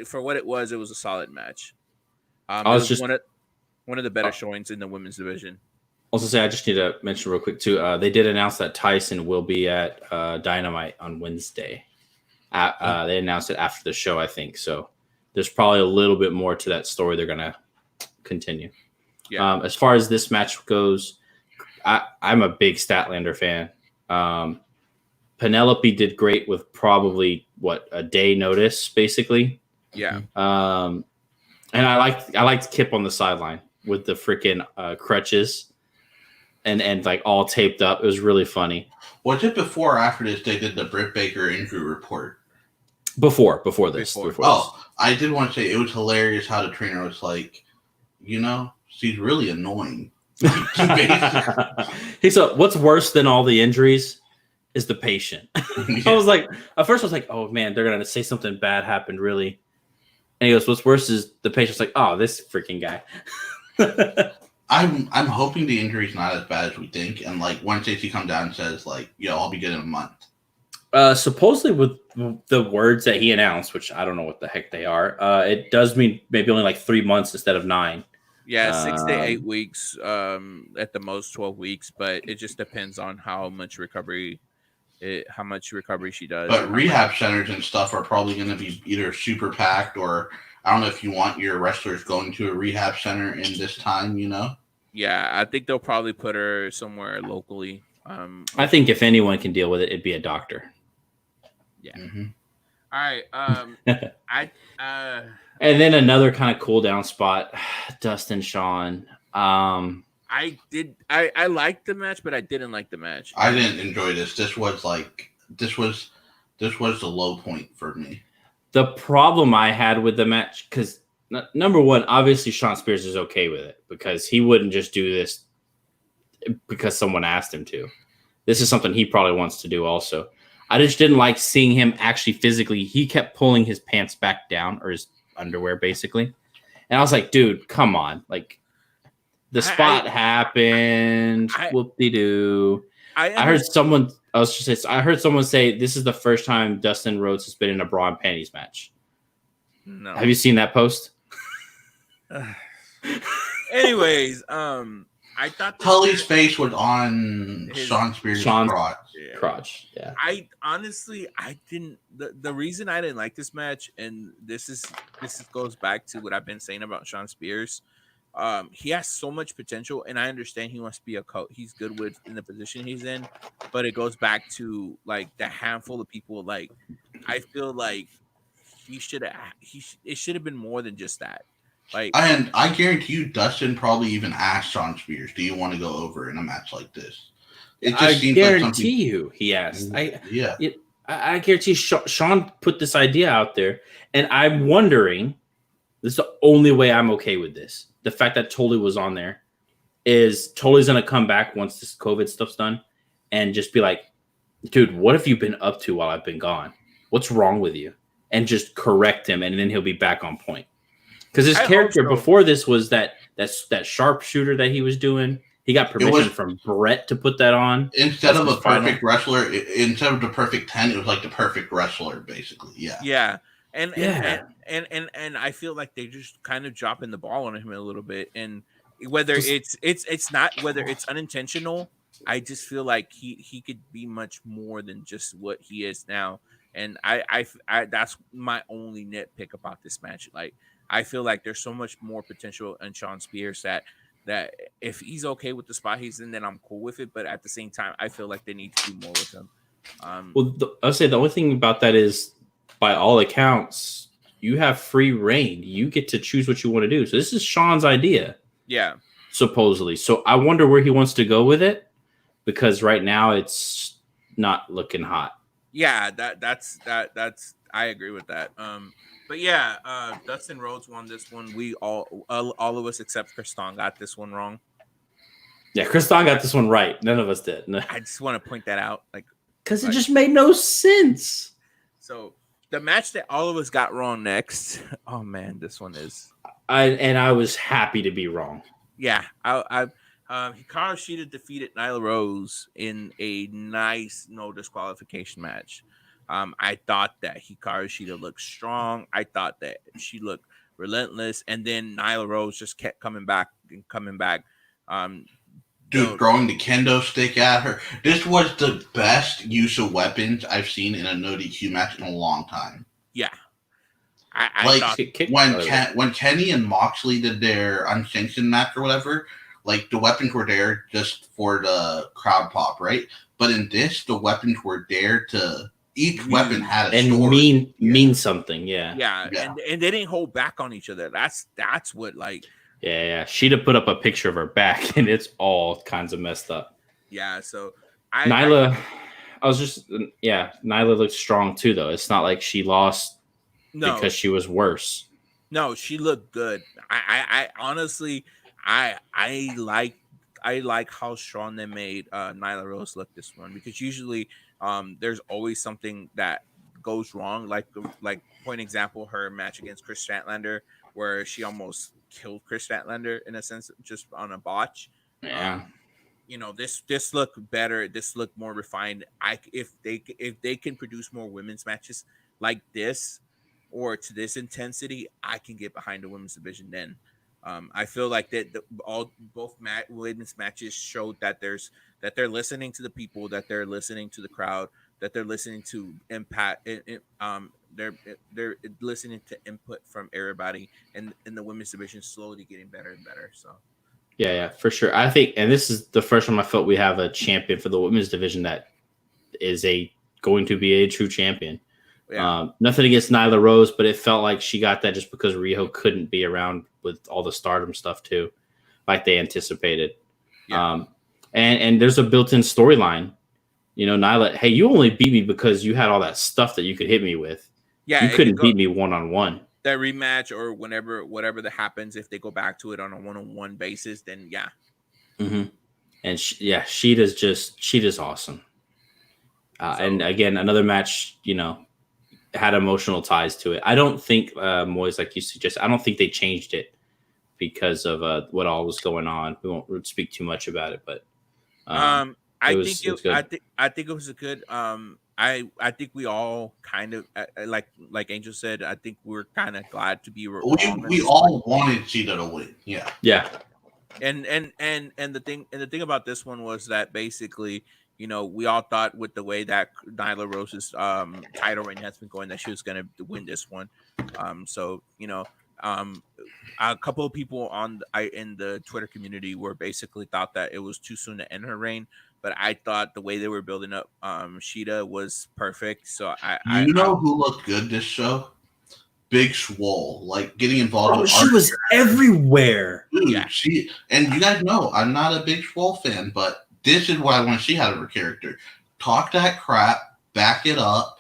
B: for what it was a solid match. It was just one of the better showings in the women's division.
A: Also, say I just need to mention real quick too. They did announce that Tyson will be at Dynamite on Wednesday. They announced it after the show, I think. So there's probably a little bit more to that story they're gonna continue. Yeah. As far as this match goes, I'm a big Statlander fan. Penelope did great with probably a day notice, basically.
B: Yeah.
A: And I liked Kip on the sideline with the freaking crutches and like all taped up. It was really funny.
C: Was it before or after this they did the Britt Baker injury report?
A: Before this.
C: I did want to say it was hilarious how the trainer was like, she's really annoying.
A: He said, "What's worse than all the injuries is the patient." Yeah. I was like, at first I was like, "Oh man, they're gonna say something bad happened, really." And he goes, "What's worse is the patient's like, oh, this freaking guy."
C: I'm hoping the injury's not as bad as we think, and like once he comes down and says like, I'll be good in a month."
A: Supposedly with the words that he announced, which I don't know what the heck they are, it does mean maybe only like 3 months instead of 9.
B: Yeah, 6 to 8 weeks, at the most 12 weeks, but it just depends on how much recovery she does.
C: But rehab centers and stuff are probably going to be either super packed or I don't know if you want your wrestlers going to a rehab center in this time,
B: Yeah, I think they'll probably put her somewhere locally.
A: I think if anyone can deal with it, it'd be a doctor.
B: Yeah.
C: Mm-hmm.
B: All right.
A: And then another kind of cool down spot, Dustin Shawn.
B: I liked the match, but I didn't like the match.
C: I didn't enjoy this. This was the low point for me.
A: The problem I had with the match, because number one, obviously Shawn Spears is okay with it because he wouldn't just do this because someone asked him to. This is something he probably wants to do also. I just didn't like seeing him actually physically. He kept pulling his pants back down, or his underwear basically. And I was like, dude, come on. Like the spot happened. Whoop-de-doo. I heard someone say this is the first time Dustin Rhodes has been in a bra and panties match.
B: No.
A: Have you seen that post?
B: Anyways, I thought
C: Tully's face was on Shawn Spears'
A: crotch. Yeah.
B: I honestly, I didn't. The reason I didn't like this match, and this goes back to what I've been saying about Shawn Spears. He has so much potential, and I understand he wants to be a coach. He's good with in the position he's in, but it goes back to like the handful of people. Like, I feel like it should have been more than just that. Like,
C: and I guarantee you, Dustin probably even asked Shawn Spears, "Do you want to go over in a match like this?"
A: I guarantee you, he asked. I guarantee Shawn put this idea out there, and I'm wondering. This is the only way I'm okay with this. The fact that Tully was on there is Tully's gonna come back once this COVID stuff's done, and just be like, "Dude, what have you been up to while I've been gone? What's wrong with you?" And just correct him, and then he'll be back on point. Because his character before this was that sharpshooter that he was doing. He got permission from Brett to put that on.
C: Instead of a perfect wrestler, instead of the perfect 10, it was like the perfect wrestler, basically. Yeah.
B: Yeah. And I feel like they just kind of dropping the ball on him a little bit. And whether it's unintentional, I just feel like he could be much more than just what he is now. And I that's my only nitpick about this match. Like, I feel like there's so much more potential in Shawn Spears that if he's okay with the spot he's in, then I'm cool with it. But at the same time, I feel like they need to do more with him.
A: I'll say the only thing about that is, by all accounts, you have free reign. You get to choose what you want to do. So this is Shawn's idea.
B: Yeah.
A: supposedly. So I wonder where he wants to go with it, because right now it's not looking hot.
B: Yeah, that's I agree with that. But yeah, Dustin Rhodes won this one. We all of us except Kriston got this one wrong.
A: Yeah, Kriston got this one right. None of us did.
B: I just want to point that out,
A: Because it just made no sense.
B: So the match that all of us got wrong next. Oh man, this one is.
A: I was happy to be wrong.
B: Yeah, Hikaru Shida defeated Nyla Rose in a nice no disqualification match. I thought that Hikaru Shida looked strong. I thought that she looked relentless, and then Nyla Rose just kept coming back and coming back.
C: Throwing the kendo stick at her. This was the best use of weapons I've seen in a no DQ match in a long time.
B: Yeah.
C: I thought when Kenny and Moxley did their unsanctioned match or whatever, like the weapons were there just for the crowd pop, right? But in this, the weapons were there to each weapon had a story.
A: mean something,
B: yeah. And they didn't hold back on each other. That's what
A: Yeah. She'd put up a picture of her back, and it's all kinds of messed up.
B: Yeah, so
A: Nyla looked strong too, though. It's not like she lost because she was worse.
B: No, she looked good. I honestly, I like how strong they made Nyla Rose look this one, because usually there's always something that goes wrong. Like point example, her match against Chris Statlander, where she almost killed Chris Statlander in a sense, just on a botch.
A: Yeah.
B: This looked better. This looked more refined. If they can produce more women's matches like this, or to this intensity, I can get behind the women's division then. I feel like that both women's matches showed that they're listening to the people, that they're listening to the crowd, that they're listening to impact. They're listening to input from everybody, and the women's division slowly getting better and better. So.
A: Yeah, for sure. I think, and this is the first time I felt we have a champion for the women's division that is going to be a true champion. Yeah. Nothing against Nyla Rose, but it felt like she got that just because Riho couldn't be around with all the Stardom stuff too, like they anticipated. Yeah. And there's a built-in storyline. Nyla, hey, you only beat me because you had all that stuff that you could hit me with. Yeah, you couldn't beat me one-on-one.
B: That rematch or whatever that happens, if they go back to it on a one-on-one basis, then yeah.
A: Mm-hmm. And Sheeta's awesome. And again, another match, had emotional ties to it. I don't think Moyes, like you suggest, I don't think they changed it because of what all was going on. We won't speak too much about it, but
B: I think it was a good. I think we all kind of like Angel said. I think we're kind of glad to be.
C: We all wanted Cheetah to win. Yeah.
A: Yeah.
B: And the thing about this one was that basically, we all thought with the way that Nyla Rose's title reign has been going, that she was going to win this one. So a couple of people in the Twitter community were basically thought that it was too soon to end her reign. But I thought the way they were building up Sheeta was perfect. So who
C: looked good this show? Big Swole, like getting involved.
A: With she was everywhere.
C: Dude, yeah, and you guys know I'm not a Big Swole fan, but this is what I want to see out of her character. Talk that crap, back it up,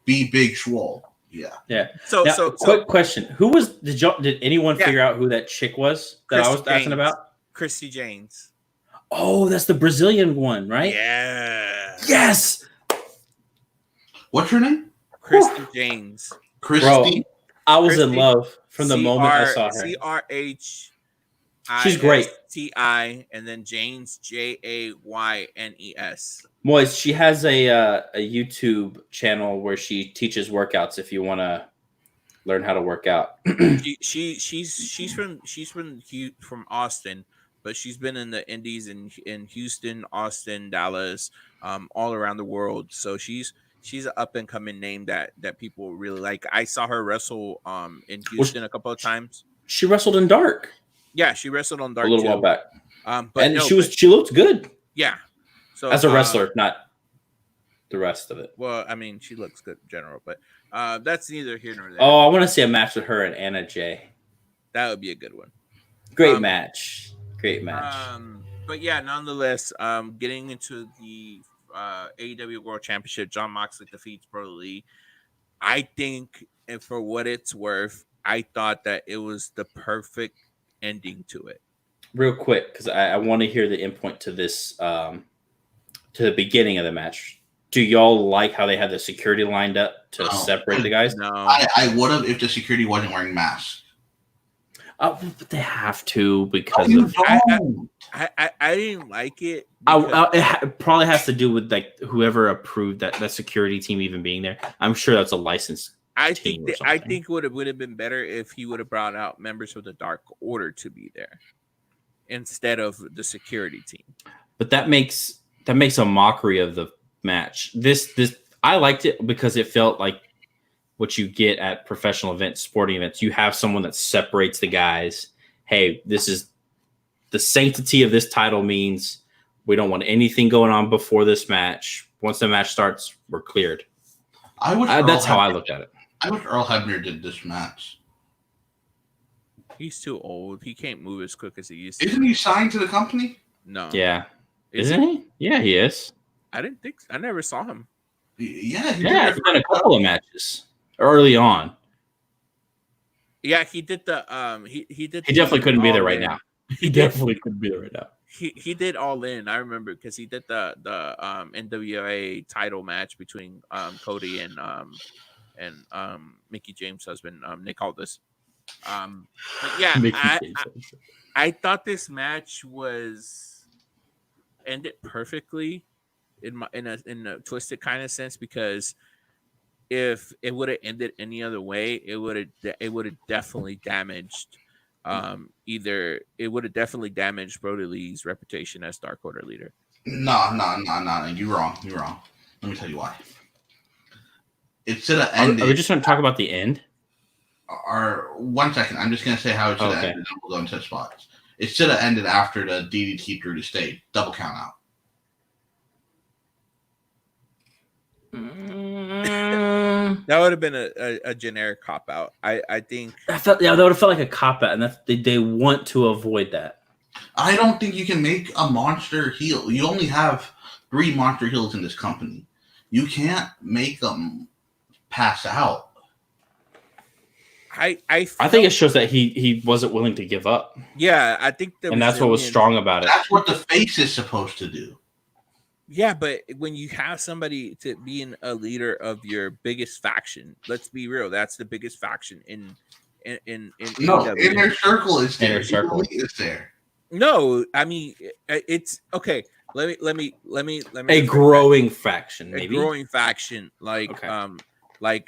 C: be Big Swole. Yeah.
A: So quick question: did anyone figure out who that chick was that I was asking about?
B: Christy James.
A: Oh, that's the Brazilian one, right?
B: Yeah.
A: Yes.
C: What's her name?
B: Christy James.
C: Christy.
A: Bro, I was in love from the moment I saw her.
B: CRH.
A: She's great.
B: TI and then James JAYNES.
A: Moise, she has a YouTube channel where she teaches workouts if you want to learn how to work out.
B: she's from Austin, but she's been in the Indies in Houston, Austin, Dallas, all around the world. So she's an up and coming name that people really like. I saw her wrestle in Houston a couple of times.
A: She wrestled in Dark.
B: Yeah, she wrestled on Dark
A: a little while back.
B: But
A: she looked good.
B: Yeah. So
A: as a wrestler, not the rest of it.
B: Well, I mean, she looks good in general, but that's neither here nor there.
A: Oh, I want to see a match with her and Anna Jay.
B: That would be a good one.
A: Great match. Great match.
B: But yeah, nonetheless, getting into the AEW World Championship, John Moxley defeats Brody Lee. I think, and for what it's worth, I thought that it was the perfect ending to it.
A: Real quick, because I want to hear the endpoint to this, to the beginning of the match. Do y'all like how they had the security lined up to separate the guys?
B: No,
C: I would have if the security wasn't wearing masks.
A: But they have to because
C: No,
A: of.
B: I didn't like it.
A: It probably has to do with like whoever approved that security team even being there. I'm sure that's a licensed.
B: I think it would have been better if he would have brought out members of the Dark Order to be there instead of the security team.
A: But that makes a mockery of the match. This I liked it because it felt like what you get at professional events, sporting events. You have someone that separates the guys. Hey, this is the sanctity of this title means we don't want anything going on before this match. Once the match starts, we're cleared. That's how I looked at it.
C: I wish Earl Hebner did this match.
B: He's too old. He can't move as quick as he used to.
C: Isn't he signed to the company?
B: No.
A: Yeah. Isn't he? Yeah, he is.
B: I didn't think so. I never saw him.
C: Yeah,
A: he's done a couple of matches early on.
B: Yeah, he did the he did.
A: He definitely couldn't be there right now. He definitely couldn't be there right now.
B: He did All In. I remember because he did the NWA title match between Cody and Mickey James' husband, Nick Aldis. But yeah, I thought this match was ended perfectly in a twisted kind of sense, because if it would have ended any other way, it would have definitely damaged Brody Lee's reputation as Dark Order leader.
C: No. You're wrong. Let me tell you why. It should have ended.
A: Are we just going to talk about the end?
C: Or 1 second. I'm just going to say how it should have ended, and then we'll go into spots. It should have ended after the DDT through the stage. Double count out.
B: That would have been a generic cop out. I think.
A: That would have felt like a cop out, and they want to avoid that.
C: I don't think you can make a monster heel. You only have 3 monster heels in this company. You can't make them pass out.
B: I
A: think it shows that he wasn't willing to give up.
B: Yeah, I think
A: and that's what was strong about it.
C: That's what the face is supposed to do.
B: Yeah, but when you have somebody to be a leader of your biggest faction, let's be real, that's the biggest faction in
C: no
B: AEW.
C: Inner Circle is there.
A: Inner Circle
C: is there.
B: No, I mean it's okay. Let me.
A: A growing faction, maybe.
B: A growing faction, like the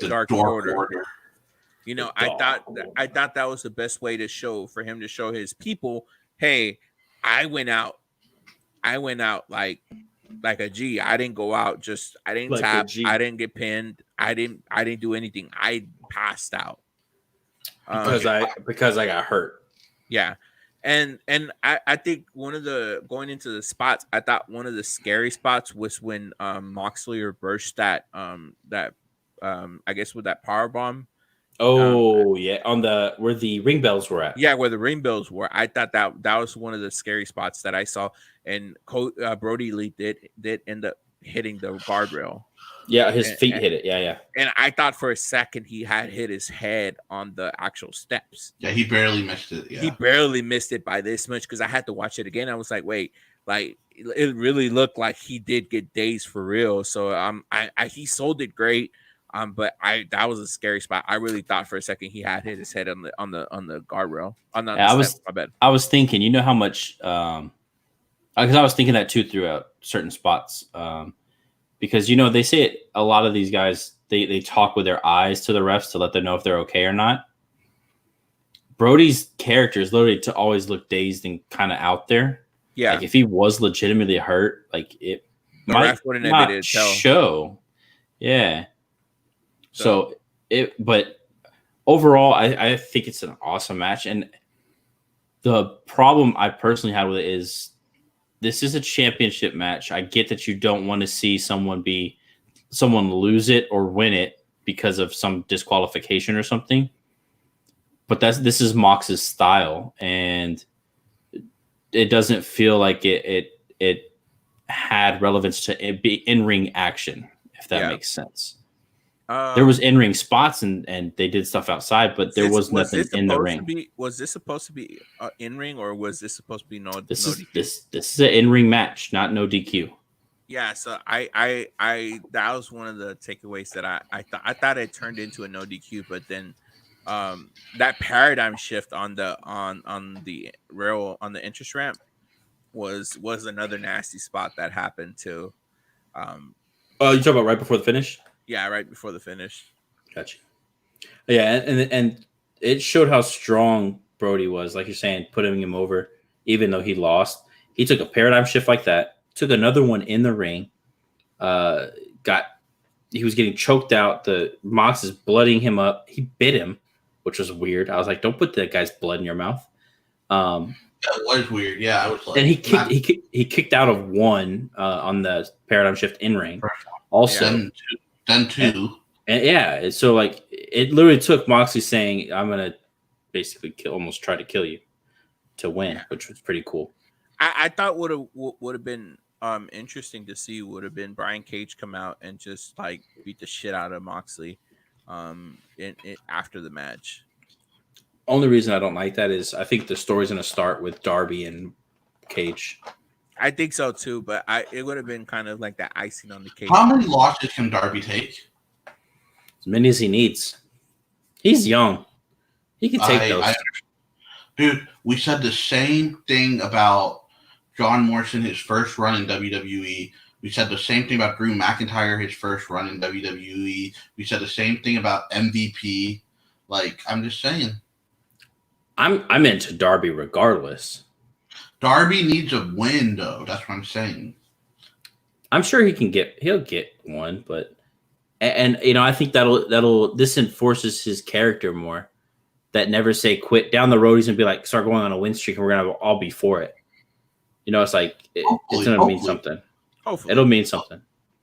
B: Dark Order. You know, I thought that was the best way to show his people, hey, I went out like a G. I didn't go out I didn't like tap. I didn't get pinned. I didn't do anything. I passed out
A: because I got hurt.
B: Yeah. And I think going into the spots, I thought one of the scary spots was when Moxley reversed that I guess with that power bomb.
A: Yeah, on where the ring bells were at.
B: Yeah, where the ring bells were. I thought that was one of the scary spots that I saw, and Brody Lee did end up hitting the guardrail.
A: Yeah, his feet hit it. Yeah.
B: And I thought for a second he had hit his head on the actual steps.
C: Yeah, he barely missed it. Yeah.
B: He barely missed it by this much, because I had to watch it again. I was like, wait, like it really looked like he did get dazed for real. So he sold it great. But that was a scary spot. I really thought for a second he had hit his head on the guardrail.
A: I was thinking, you know how much because I was thinking that too throughout certain spots. Because they say it, a lot of these guys they talk with their eyes to the refs to let them know if they're okay or not. Brody's character is literally to always look dazed and kind of out there.
B: Yeah,
A: like if he was legitimately hurt, like it might not show. Yeah. But overall, I think it's an awesome match. And the problem I personally had with it is this is a championship match. I get that you don't want to see someone lose it or win it because of some disqualification or something. But this is Mox's style. And it doesn't feel like it had relevance to it be in-ring action, if that makes sense. There was in-ring spots and they did stuff outside, but there was nothing in the ring.
B: Was this supposed to be in-ring, or was this supposed to be no DQ?
A: This is an in-ring match, not no DQ.
B: Yeah, so I that was one of the takeaways that I thought it turned into a no DQ, but then that paradigm shift on the interest ramp was another nasty spot that happened too.
A: Oh, you talking about right before the finish?
B: Yeah, right before the finish.
A: Gotcha. Yeah, and it showed how strong Brody was, like you're saying, putting him over, even though he lost. He took a paradigm shift like that. Took another one in the ring. He was getting choked out. The Mox is blooding him up. He bit him, which was weird. I was like, "Don't put that guy's blood in your mouth."
C: That was weird. Yeah, I was like,
A: and he kicked out of one on the paradigm shift in ring. Also,
C: then two.
A: And so like it literally took Moxley saying, "I'm gonna basically almost try to kill you to win," which was pretty cool.
B: I thought would have been interesting to see would have been Brian Cage come out and just like beat the shit out of Moxley after the match.
A: Only reason I don't like that is I think the story's going to start with Darby and Cage.
B: I think so too, but it would have been kind of like that icing on the cake.
C: How many losses can Darby take?
A: As many as he needs. He's young. He can take those.
C: Dude, we said the same thing about John Morrison, his first run in WWE. We said the same thing about Drew McIntyre, his first run in WWE. We said the same thing about MVP. Like, I'm just saying.
A: I'm into Darby regardless.
C: Darby needs a win, though. That's what I'm saying.
A: I'm sure he'll get one, but and you know, I think this enforces his character more. That never say quit. Down the road, he's gonna be like, start going on a win streak, and we're gonna all be for it. You know, it's like it's gonna mean something. Hopefully, it'll mean something.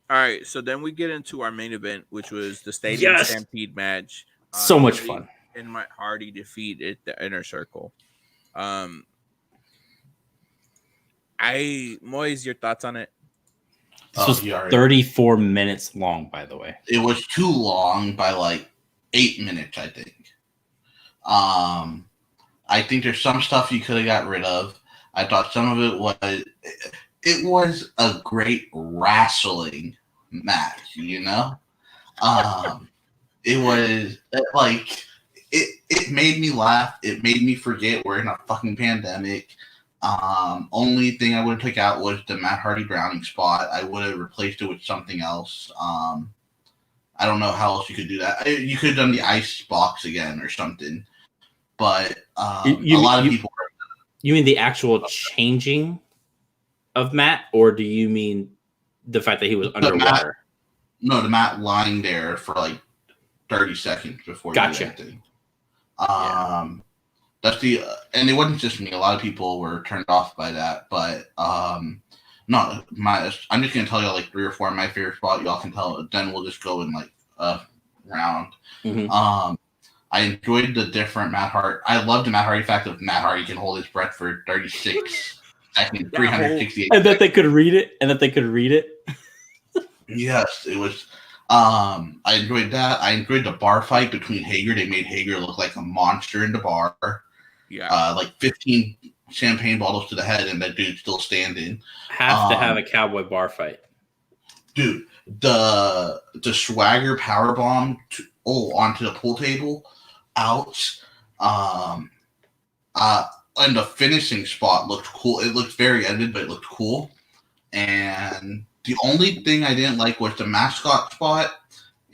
B: All right, so then we get into our main event, which was the Stadium Stampede match.
A: So much fun.
B: And Matt Hardy defeated the Inner Circle. Moise, your thoughts on it?
A: This was 34 minutes long, by the way.
C: It was too long by like 8 minutes, I think. I think there's some stuff you could have got rid of. I thought some of it was a great wrestling match, you know? It was like it made me laugh. It made me forget we're in a fucking pandemic. Only thing I would have took out was the Matt Hardy drowning spot. I would have replaced it with something else. I don't know how else you could do that. You could have done the ice box again or something. But a lot of people.
A: You mean the actual changing of Matt, or do you mean the fact that he was underwater?
C: The Matt lying there for like 30 seconds before.
A: Gotcha.
C: That's and it wasn't just me. A lot of people were turned off by that. But I'm just gonna tell you like 3 or 4 of my favorite spots. Y'all can tell. Then we'll just go in like round.
A: Mm-hmm.
C: I enjoyed the different Matt Hardy. I love the Matt Hardy fact that Matt Hardy can hold his breath for 36 seconds, 368.
A: And that they could read it.
C: Yes, it was. I enjoyed that. I enjoyed the bar fight between Hager. They made Hager look like a monster in the bar.
B: Yeah.
C: Like 15 champagne bottles to the head, and that dude's still standing.
A: Have to have a cowboy bar fight.
C: Dude, the swagger powerbomb onto the pool table. Ouch. And the finishing spot looked cool. It looked very edited, but it looked cool. And the only thing I didn't like was the mascot spot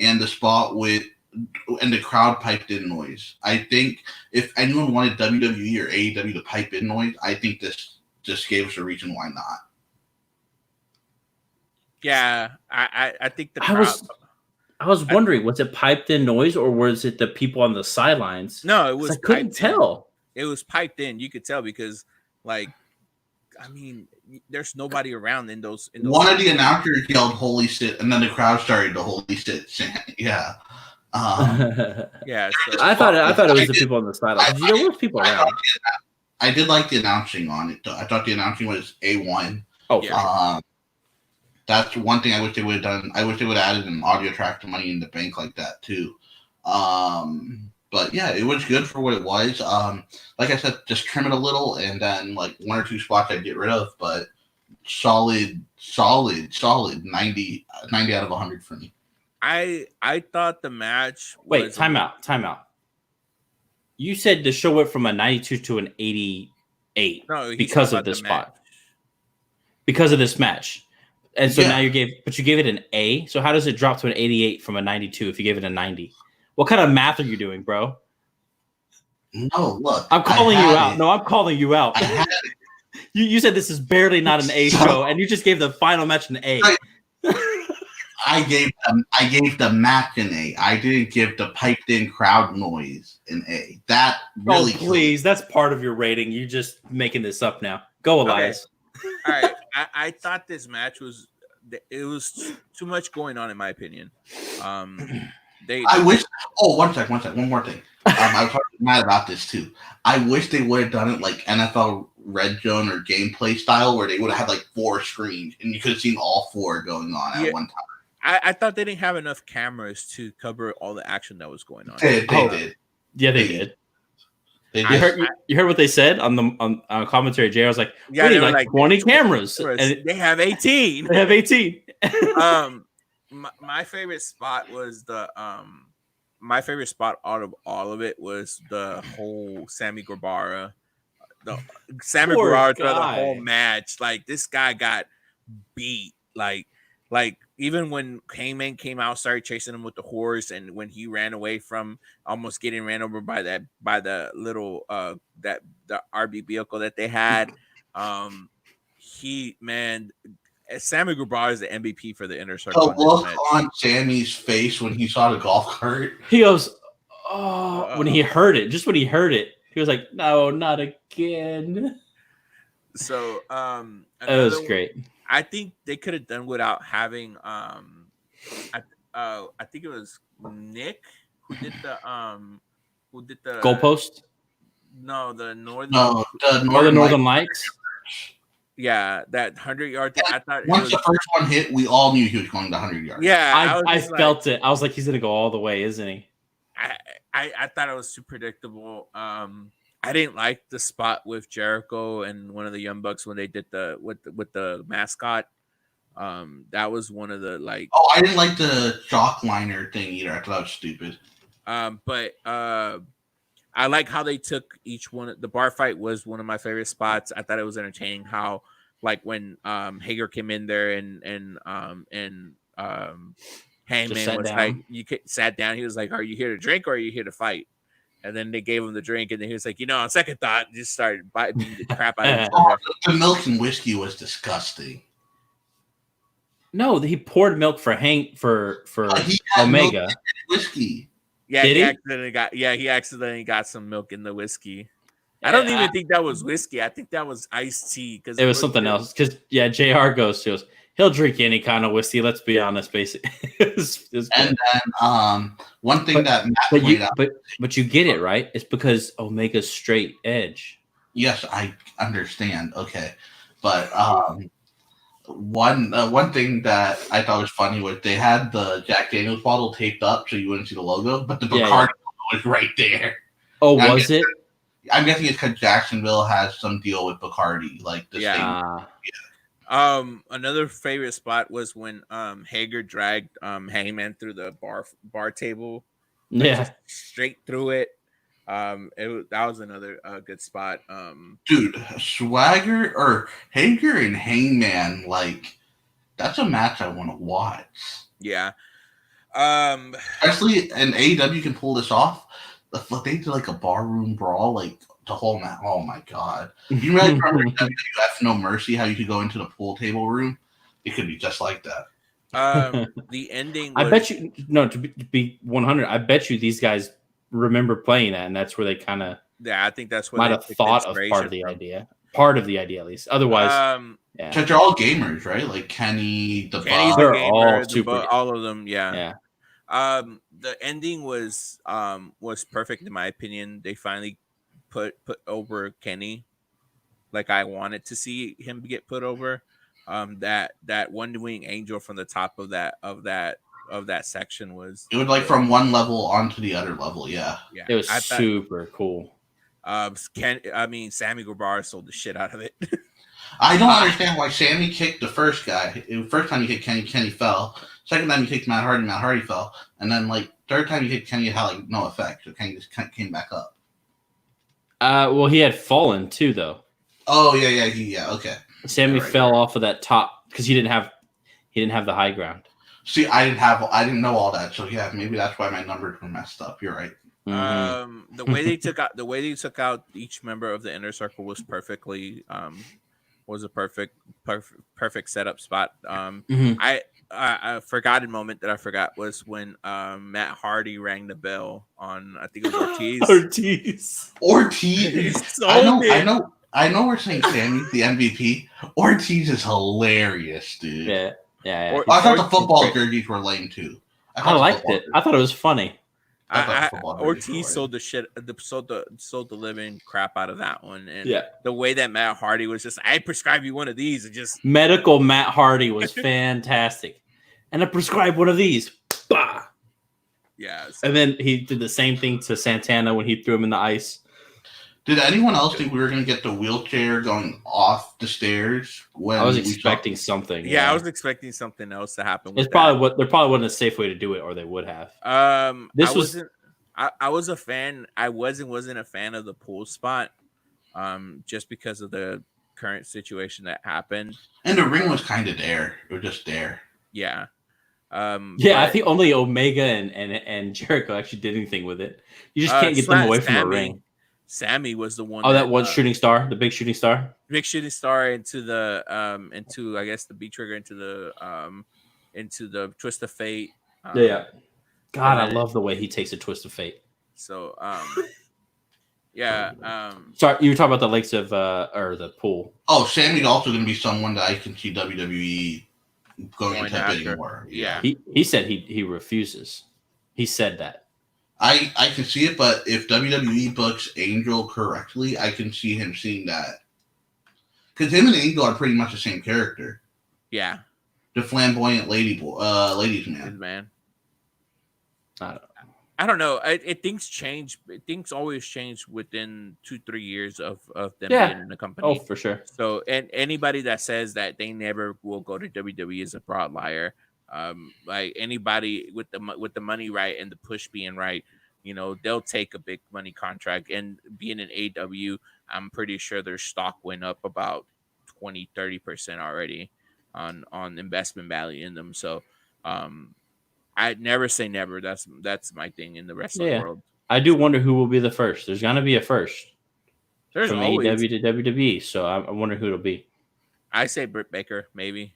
C: and the spot and the crowd piped in noise. I think if anyone wanted WWE or AEW to pipe in noise, I think this just gave us a reason why not.
B: Yeah, I think the crowd.
A: I was wondering, was it piped in noise or was it the people on the sidelines?
B: No, it was.
A: I couldn't tell.
B: It was piped in. You could tell because, like, I mean, there's nobody around in those.
C: One of the announcers yelled "Holy shit!" and then the crowd started to "Holy shit!" Yeah.
B: Yeah.
A: So. I thought it was the people on the sidelines. There were people around.
C: I did like the announcing on it. I thought the announcing was A1.
A: Oh,
B: Yeah.
C: That's one thing I wish they would have done. I wish they would have added an audio track to Money in the Bank like that too. But yeah, it was good for what it was. Like I said, just trim it a little, and then like one or two spots I'd get rid of. But solid 90 out of 100 for me.
B: I thought the match.
A: Wait, time out. You said the show went from a 92 to an 88 because of this spot. Because of this match. And so now you gave it an A. So how does it drop to an 88 from a 92 if you gave it a 90? What kind of math are you doing, bro?
C: No, look.
A: I'm calling you out. No, I'm calling you out. You said this is barely not an A show, and you just gave the final match an A.
C: I gave the match an A. I didn't give the piped in crowd noise an A. That really.
A: Oh, please, that's part of your rating. You're just making this up now. Go, Elias.
B: Okay. All right, I thought this match was too much going on in my opinion. I
C: wish. Oh, one more thing. I was mad about this too. I wish they would have done it like NFL Red Zone or gameplay style, where they would have had like 4 screens and you could have seen all 4 going on at one time.
B: I thought they didn't have enough cameras to cover all the action that was going on.
C: They did.
A: Yeah, they did. You heard what they said on commentary. Jay was like, "We need like 20 cameras." And
B: they have 18.
A: They have 18.
B: My favorite spot was my favorite spot out of all of it was the whole Sammy Guevara. Sammy Guevara throughout the whole match. Like, this guy got beat. Like even when Heyman came out, started chasing him with the horse, and when he ran away from almost getting ran over by the little the RB vehicle that they had, Sammy Guevara is the MVP for the Inner Circle.
C: The look on Sammy's face when he saw the golf cart.
A: He goes, "Oh!" When he heard it, he was like, "No, not again."
B: So,
A: it was great.
B: I think they could have done without having. I think it was Nick who did the
A: goalpost.
B: No, the
A: Northern Lights.
B: Yeah, that 100-yard thing. I thought
C: once the first one hit, we all knew he was going the 100 yards.
B: Yeah,
A: I felt it. I was like, he's gonna go all the way, isn't he?
B: I thought it was too predictable. I didn't like the spot with Jericho and one of the Young Bucks when they did with the mascot. That was one of the like.
C: Oh, I didn't like the jock liner thing either. I thought that was stupid.
B: But I like how they took each one. The bar fight was one of my favorite spots. I thought it was entertaining how, like, when Hager came in there and Hangman was like, sat down. He was like, "Are you here to drink or are you here to fight?" And then they gave him the drink, and then he was like, on second thought, just started biting the crap out of him.
C: The milk and whiskey was disgusting.
A: No, he poured milk for Omega.
C: Whiskey.
B: Yeah, he accidentally got some milk in the whiskey. I don't even think that was whiskey. I think that was iced tea because
A: it was something else. Because JR goes to us. He'll drink any kind of whiskey. Let's be honest, basically.
C: And then one thing
A: but you get it right. It's because Omega's straight edge.
C: Yes, I understand. Okay, but one thing that I thought was funny was they had the Jack Daniels bottle taped up so you wouldn't see the logo, but the Bacardi was right there.
A: Oh, was it?
C: I'm guessing it's because Jacksonville has some deal with Bacardi, like the same.
B: Another favorite spot was when Hager dragged Hangman through the bar table. Straight through it. That was another good spot.
C: Dude, Swagger or Hager and Hangman, like, that's a match I want to watch.
B: Yeah.
C: Especially in AEW can pull this off. They did like a barroom brawl, like the whole match. Oh my god! You remember WWF No Mercy? How you could go into the pool table room? It could be just like that.
B: The ending.
A: I bet you. No, to be 100. I bet you these guys remember playing that, and that's where they kind of.
B: Yeah, I think that's what
A: might have thought of part of the idea. Part of the idea, at least. Otherwise,
C: because they're all gamers, right? Like Kenny's
A: they're all super.
B: All of them, yeah. The ending was perfect in my opinion. They finally put over Kenny. like I wanted to see him get put over. That one wing angel from the top of that section was
C: It would like from one level onto the other level. Yeah.
B: yeah.
A: It was
B: I thought
A: super cool.
B: Sammy Guevara sold the shit out of it.
C: I don't understand why Sammy kicked the first guy. The first time he kicked Kenny, Kenny fell. Second time he kicked Matt Hardy fell. And then like third time he kicked Kenny, it had like no effect. So Kenny just came back up.
A: Well, he had fallen too, though.
C: Oh yeah. Okay.
A: Sammy
C: Right,
A: fell
C: right.
A: off of that top because he didn't have the high ground.
C: See, I didn't know all that. So yeah, maybe that's why my numbers were messed up. You're right.
A: Mm-hmm.
B: The way they took out each member of the inner circle was perfectly was a perfect setup spot.
A: Mm-hmm.
B: I forgotten moment that I forgot was when Matt Hardy rang the bell on, I think it was Ortiz.
C: Ortiz. I know we're saying Sammy's the MVP. Ortiz is hilarious, dude.
A: Yeah.
C: I thought the football jerseys were lame too.
A: I liked it. I thought it was funny.
B: Ortiz sold the living crap out of that one, and
A: yeah,
B: the way that Matt Hardy was just, I prescribe you one of these, and just
A: medical Matt Hardy was fantastic, and I prescribed one of these. Bah!
B: Yeah,
A: and then he did the same thing to Santana when he threw him in the ice.
C: Did anyone else think we were going to get the wheelchair going off the stairs? When
A: I was expecting something.
B: Yeah, I was expecting something else to happen.
A: There probably wasn't a safe way to do it, or they would have.
B: I was a fan. I wasn't a fan of the pool spot, just because of the current situation that happened.
C: And the ring was kind of there. It was just there.
B: Yeah.
A: I think only Omega and Jericho actually did anything with it. You just can't get them away from the ring.
B: Sammy was the one.
A: Oh, that one shooting star, the big shooting star.
B: Big shooting star into the into, I guess, the B trigger into the twist of fate.
A: God, I love the way he takes a twist of fate.
B: So yeah.
A: Sorry, you were talking about the lakes of or the pool.
C: Oh, Sammy's also going to be someone that I can see WWE going into bidding more.
B: Yeah.
A: He said he refuses. He said that.
C: I can see it, but if WWE books Angel correctly, I can see him seeing that. Because him and Angel are pretty much the same character.
B: Yeah.
C: The flamboyant ladies man.
B: I don't know. Things change. Things always change within 2-3 years of them being in the company.
A: Oh, for sure.
B: So, and anybody that says that they never will go to WWE is a broad liar. Like anybody with the money right and the push being right, they'll take a big money contract. And being an AEW, I'm pretty sure their stock went up about 20-30% already on investment value in them. So I'd never say never. That's my thing in the wrestling world.
A: I do wonder who will be the first. There's gonna be a first.
B: There's
A: from
B: always
A: AEW to WWE. So I wonder who it'll be.
B: I say Britt Baker, maybe.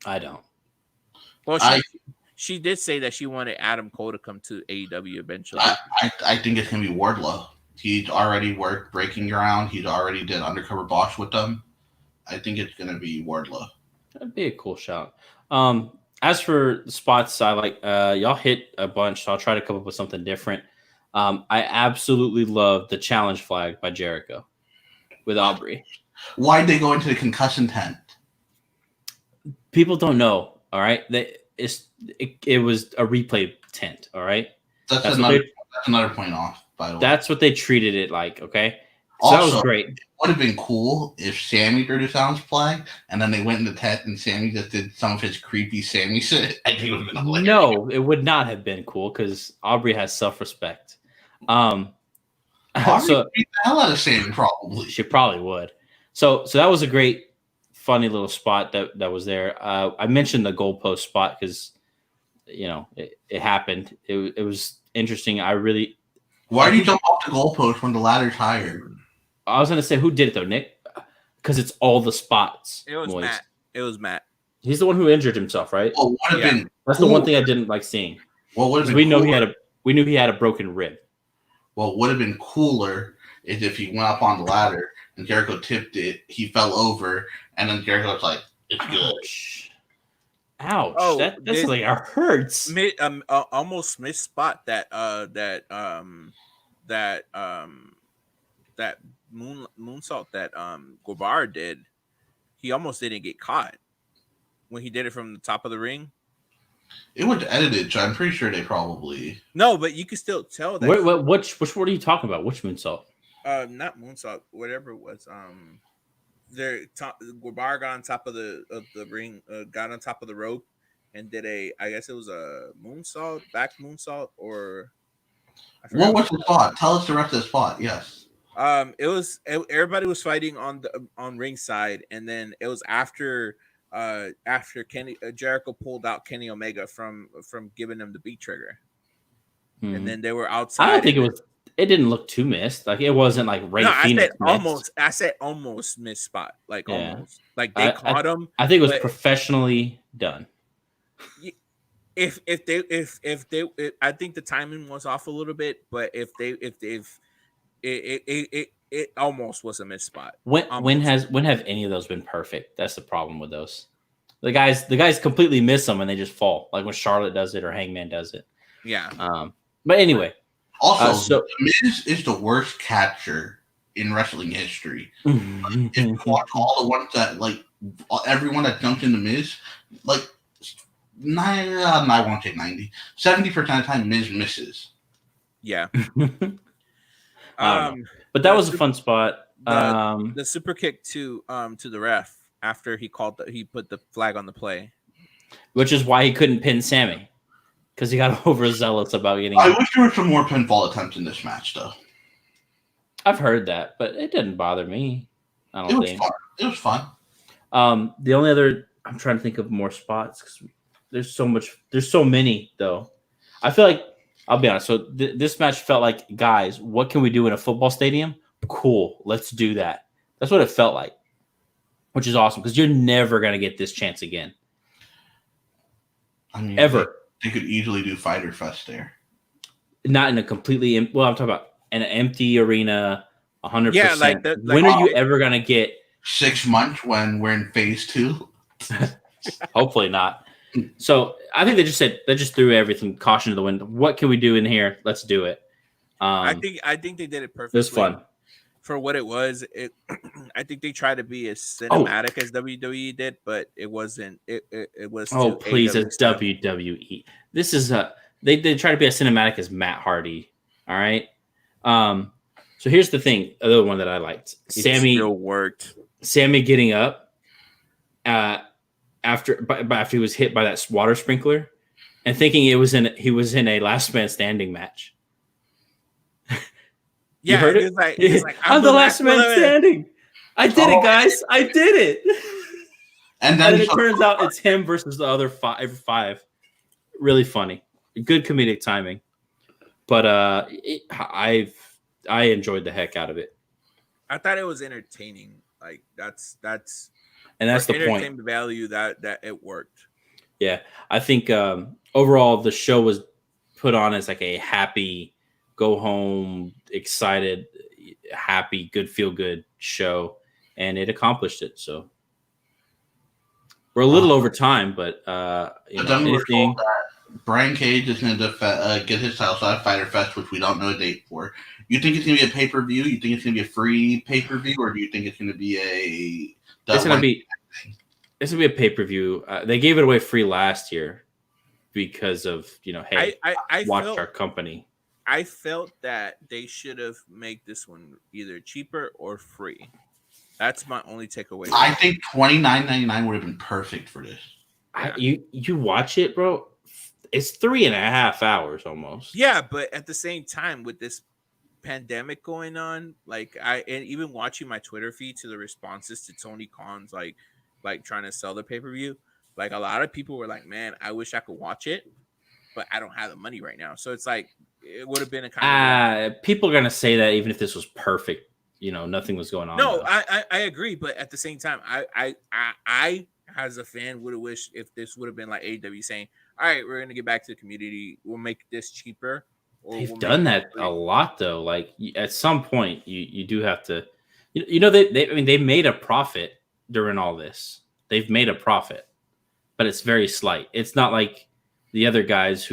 A: I don't.
B: Well, she did say that she wanted Adam Cole to come to AEW eventually.
C: I think it's gonna be Wardlow. He's already worked Breaking Ground. He's already did Undercover Boss with them. I think it's gonna be Wardlow.
A: That'd be a cool shout. As for the spots, I like y'all hit a bunch, so I'll try to come up with something different. I absolutely love the challenge flag by Jericho with Aubrey.
C: Why'd they go into the concussion tent?
A: People don't know. All right, it was a replay tent. All right,
C: that's another point off. By the way,
A: that's what they treated it like. Okay, so
C: also,
A: that was great.
C: It would have been cool if Sammy threw the challenge flag and then they went in the tent and Sammy just did some of his creepy Sammy shit. I think it would have been hilarious.
A: No, it would not have been cool because Aubrey has self-respect.
C: Aubrey beat the hell out of Sammy, probably.
A: She probably would. So that was a great, funny little spot that was there. I mentioned the goalpost spot because, it happened. It was interesting.
C: Why do you jump off the goalpost when the ladder's higher?
A: I was gonna say, who did it though, Nick? Because it's all the spots.
B: It was Matt.
A: He's the one who injured himself, right?
C: Oh, been
A: that's
C: cool.
A: The one thing I didn't like seeing.
C: Well,
A: we know he had a broken rib.
C: What would have been cooler is if he went up on the ladder and Jericho tipped it, he fell over, and then Jericho was like, "It's good."
A: Ouch! Oh, that's like it hurts.
B: Almost missed spot that moonsault that Guevara did, he almost didn't get caught when he did it from the top of the ring.
C: It was edited, so I'm pretty sure they probably.
B: No, but you can still tell that.
A: Which one are you talking about? Which moonsault?
B: Not moonsault, whatever it was. Guevara got on top of the ring, got on top of the rope, and did I guess it was a moonsault, back moonsault, or
C: What was the spot? Tell us the rest of the spot. Yes.
B: Everybody was fighting on ringside, and then it was after Jericho pulled out Kenny Omega from giving him the beat trigger, and then they were outside.
A: I don't think it was. It didn't look too missed. Like it wasn't like Ray Phoenix.
B: I said almost missed spot. Like almost. Like they caught him.
A: I think it was professionally done.
B: If they, I think the timing was off a little bit, but it almost was a missed spot.
A: When have any of those been perfect? That's the problem with those. The guys completely miss them and they just fall. Like when Charlotte does it or Hangman does it.
B: Yeah.
A: But anyway.
C: Also, The Miz is the worst catcher in wrestling history. If you watch all the ones that like everyone that jumped in the Miz, like I won't say 90, 70% of the time Miz misses.
B: Yeah.
A: But that was a fun spot.
B: The super kick to the ref after he put the flag on the play,
A: which is why he couldn't pin Sammy. Because he got overzealous about getting.
C: I wish there were some more pinfall attempts in this match, though.
A: I've heard that, but it didn't bother me. I don't think
C: it was fun.
A: The only other I'm trying to think of more spots because there's so many though. I feel like I'll be honest. So this match felt like, guys, what can we do in a football stadium? Cool, let's do that. That's what it felt like, which is awesome because you're never gonna get this chance again.
C: I mean,
A: ever.
C: They could easily do Fighter Fest there.
A: Not in a completely I'm talking about an empty arena, 100%.
B: Yeah,
A: when are you ever gonna get
C: 6 months when we're in phase 2?
A: Hopefully not. So I think they just threw everything caution to the wind. What can we do in here? Let's do it.
B: I think they did it perfectly.
A: It was fun
B: for what it was. I think they tried to be as cinematic as WWE did, but it wasn't. It was.
A: Oh please, it's WWE. This is they try to be as cinematic as Matt Hardy. All right. So here's the thing. Another one that I liked. Sammy
B: still worked.
A: Sammy getting up. After he was hit by that water sprinkler, and thinking he was in a last man standing match.
B: Yeah,
A: you heard it? He was like, I'm the last man standing. I did it, guys. I did it. And then it turns out it's him versus the other five. Really funny. Good comedic timing. But I enjoyed the heck out of it.
B: I thought it was entertaining. Like that's
A: the point.
B: Entertainment value that it worked.
A: Yeah, I think overall the show was put on as like a happy, go home, excited, happy, good, feel good show, and it accomplished it. So we're a little over time, but anything.
C: Brian Cage is going to get his title shot at Fighter Fest, which we don't know a date for. You think it's going to be a pay-per-view? You think it's going to be a free pay-per-view, or do you think it's going to be a?
A: It's going to be a pay-per-view. They gave it away free last year because of hey, I watched our company.
B: I felt that they should have made this one either cheaper or free. That's my only takeaway.
C: I think $29.99 would have been perfect for this.
A: You watch it, bro. It's 3.5 hours almost.
B: Yeah, but at the same time, with this pandemic going on, and even watching my Twitter feed to the responses to Tony Khan's like trying to sell the pay-per-view, like a lot of people were like, "Man, I wish I could watch it, but I don't have the money right now." So it's like it would have been a kind
A: of people are gonna say that even if this was perfect, nothing was going on.
B: No, I agree, but at the same time, I as a fan would have wished if this would have been like AEW saying, all right, we're going to get back to the community. We'll make this cheaper.
A: They've done that a lot, though. Like at some point, you do have to, they made a profit during all this. They've made a profit, but it's very slight. It's not like the other guys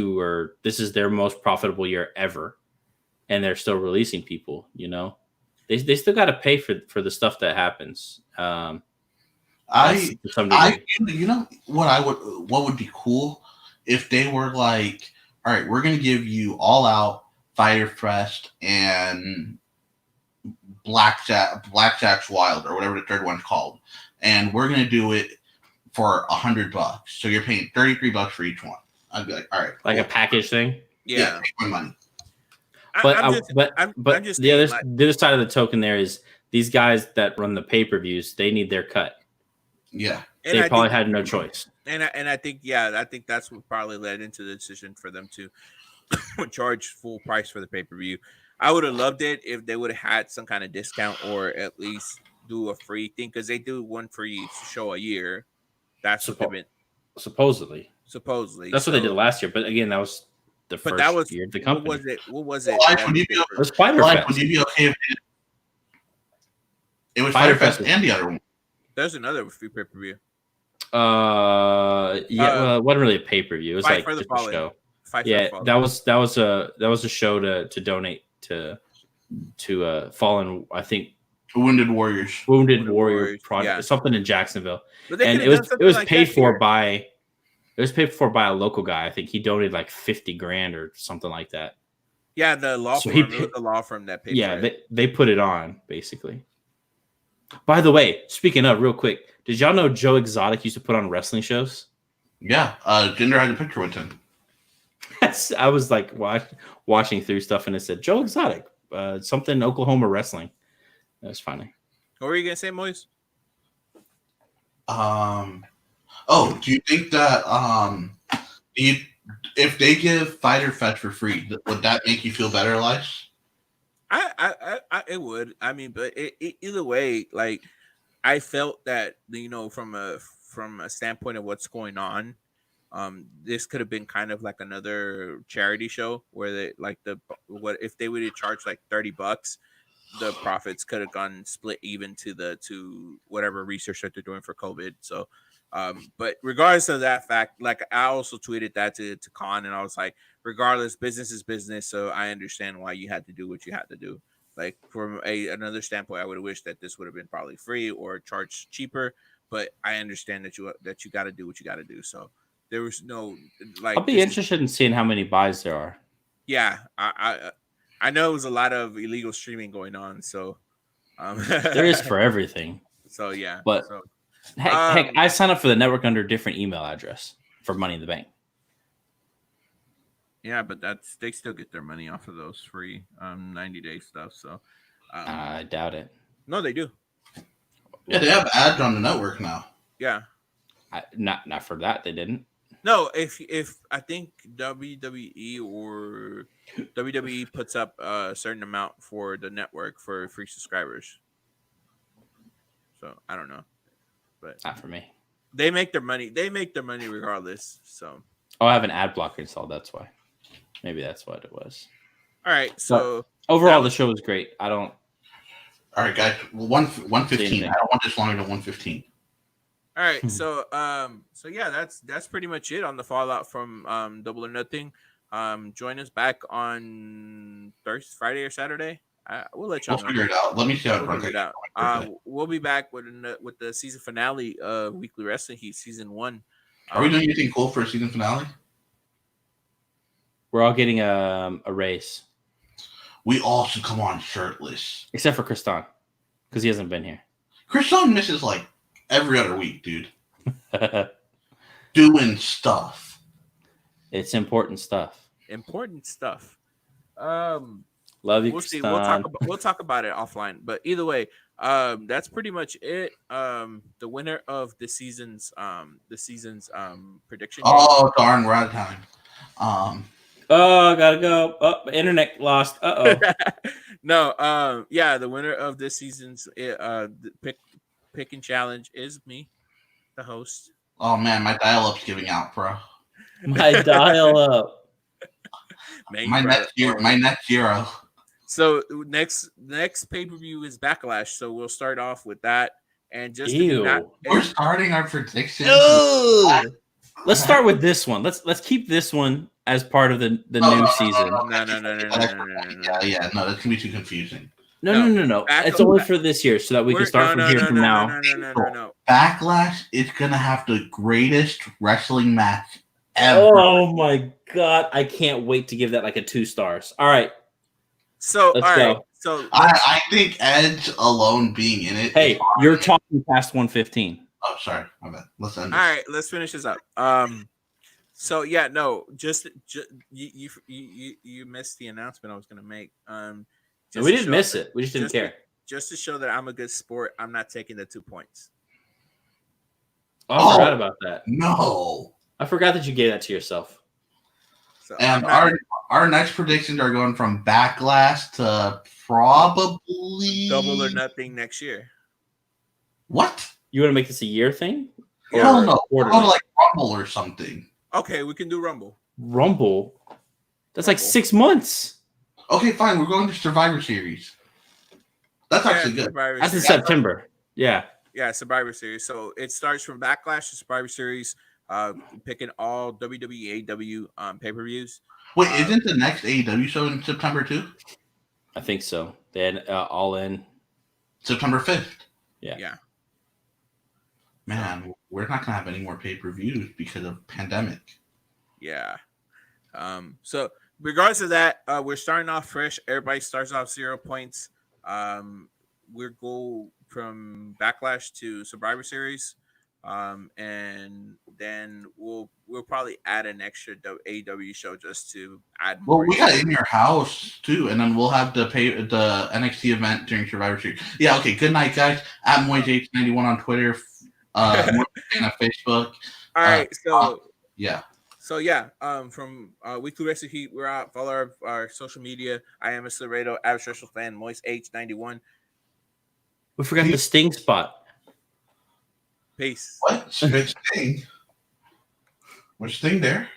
A: this is their most profitable year ever, and they're still releasing people. they still got to pay for the stuff that happens. To some
C: I,
A: degree.
C: you know what would be cool if they were like, all right, we're gonna give you All Out, Fyter Fest, and Blackjack's Wild, or whatever the third one's called, and we're gonna do it for $100. So you're paying $33 for each one. I'd be like, all right,
A: Like a package thing.
B: Yeah,
C: take my money.
A: But
B: I'm just
A: the
B: saying,
A: other side of the token there is these guys that run the pay-per-views, they need their cut.
C: Yeah,
A: they probably had no choice.
B: And I think that's what probably led into the decision for them to charge full price for the pay-per-view. I would have loved it if they would have had some kind of discount or at least do a free thing, because they do one free show a year. That's what they've been
A: supposedly.
B: That's
A: what they did last year. But again, that was the first year of the company.
B: What was it?
A: It was Fyter Fest.
C: Would you be okay if it was Fyter Fest and the other one?
B: There's another free pay-per-view.
A: Well, it wasn't really a pay-per-view. It was like just a show. That was a show to donate to fallen, I think,
C: Wounded Warrior
A: project,
B: yeah.
A: something in Jacksonville. And it was paid for by a local guy. I think he donated like $50,000 or something like that.
B: Yeah, the law firm. It was the law firm that paid.
A: Yeah, they put it on basically. By the way, speaking of, real quick, did y'all know Joe Exotic used to put on wrestling shows?
C: Yeah, Jinder had a picture with him.
A: I was like watching through stuff, and it said Joe Exotic, something Oklahoma wrestling. That was funny.
B: What were you gonna say, Moise?
C: Do you think that if they give Fyter Fest for free, would that make you feel better, Elias?
B: It would. I mean, but either way, like, I felt that, from a standpoint of what's going on, this could have been kind of like another charity show where they if they would have charged like $30, the profits could have gone split even to whatever research that they're doing for COVID. So, but regardless of that fact, like, I also tweeted that to Khan, and I was like, regardless, business is business. So I understand why you had to do what you had to do. Like, from another standpoint, I would have wished that this would have been probably free or charged cheaper, but I understand that you got to do what you got to do. So there was no, like,
A: I'll be interested in seeing how many buys there are.
B: Yeah, I know it was a lot of illegal streaming going on, so
A: there is for everything.
B: So yeah,
A: but heck, I signed up for the network under a different email address for Money in the Bank.
B: Yeah, but they still get their money off of those free 90-day stuff. So
A: I doubt it.
B: No, they do.
C: Yeah, they have ads on the network now.
B: Yeah,
A: not for that they didn't.
B: No, if I think WWE or WWE puts up a certain amount for the network for free subscribers. So I don't know, but
A: not for me.
B: They make their money. They make their money regardless. So
A: I have an ad blocker installed. That's why. Maybe that's what it was.
B: All right. So
A: but overall, the show was great. I don't.
C: All right, guys. 1:15. I don't want this longer than 1:15.
B: All right, so yeah, that's pretty much it on the fallout from Double or Nothing. Join us back on Thursday, Friday, or Saturday. We'll let y'all know.
C: Figure it out. Let me see how
B: we'll figure it out. We'll be back with the season finale of Weekly Wrestling Heat season 1.
C: Are we doing anything cool for a season finale?
A: We're all getting a race.
C: We all should come on shirtless,
A: except for Kristan, because he hasn't been here.
C: Kristan misses like every other week, dude. Doing stuff.
A: It's important stuff.
B: Important stuff.
A: Love you,
B: we'll see. We'll talk about it offline. But either way, that's pretty much it. The winner of the season's prediction.
C: Oh darn, we're out of time.
A: Oh, gotta go. Oh, internet lost.
B: No. Yeah, the winner of this season's pick and challenge is me, the host.
C: Oh man, my dial-up's giving out, bro.
A: My dial-up.
C: My net zero.
B: So next pay-per-view is Backlash. So we'll start off with that. And just
C: we're starting our predictions.
A: Let's start with this one. Let's keep this one as part of the new season.
B: No.
C: Yeah, no, that's gonna be too confusing.
A: No. It's only for this year, so that we can start from here from now.
B: No.
C: Backlash is gonna have the greatest wrestling match ever.
A: Oh my god! I can't wait to give that like a 2 stars. All right,
B: So
A: let's
B: all right.
A: go.
B: So
C: I think Edge alone being in it.
A: Hey, you're talking past 115.
C: Oh, sorry, my bad. Let's end
B: all
C: this.
B: right, let's finish this up. So yeah, no, just you missed the announcement I was gonna make.
A: No, we didn't miss it. We just didn't care.
B: Just to show that I'm a good sport, I'm not taking the 2 points.
A: Oh, I forgot about that.
C: No.
A: I forgot that you gave that to yourself.
C: So and our next predictions are going from Backlash to probably
B: Double or Nothing next year.
C: What?
A: You want to make this a year thing?
C: Hell no. Like Rumble or something.
B: Okay, we can do Rumble.
A: Rumble? That's like 6 months.
C: Okay, fine. We're going to Survivor Series. That's actually good.
A: That's in September. Yeah.
B: Yeah, Survivor Series. So it starts from Backlash to Survivor Series, picking all WWE, AEW pay-per-views.
C: Wait, isn't the next AEW show in September too?
A: I think so. They had All In.
C: September 5th.
B: Yeah.
C: Man, we're not going to have any more pay-per-views because of pandemic.
B: Yeah. So regardless of that, we're starting off fresh. Everybody starts off 0 points. We'll go from Backlash to Survivor Series, and then we'll probably add an extra AEW show just to add more.
C: Well, we got In Your House too, and then we'll have the NXT event during Survivor Series. Yeah, okay. Good night, guys. At MoyJH91 on Twitter, on Facebook.
B: All right,
C: yeah.
B: So yeah, from Weekly Wrestling Heat, we're out. Follow our social media. I am a Laredo average wrestling fan, Moist H91.
A: We forgot the Sting spot.
B: Peace.
C: What? Sting? Was Sting there?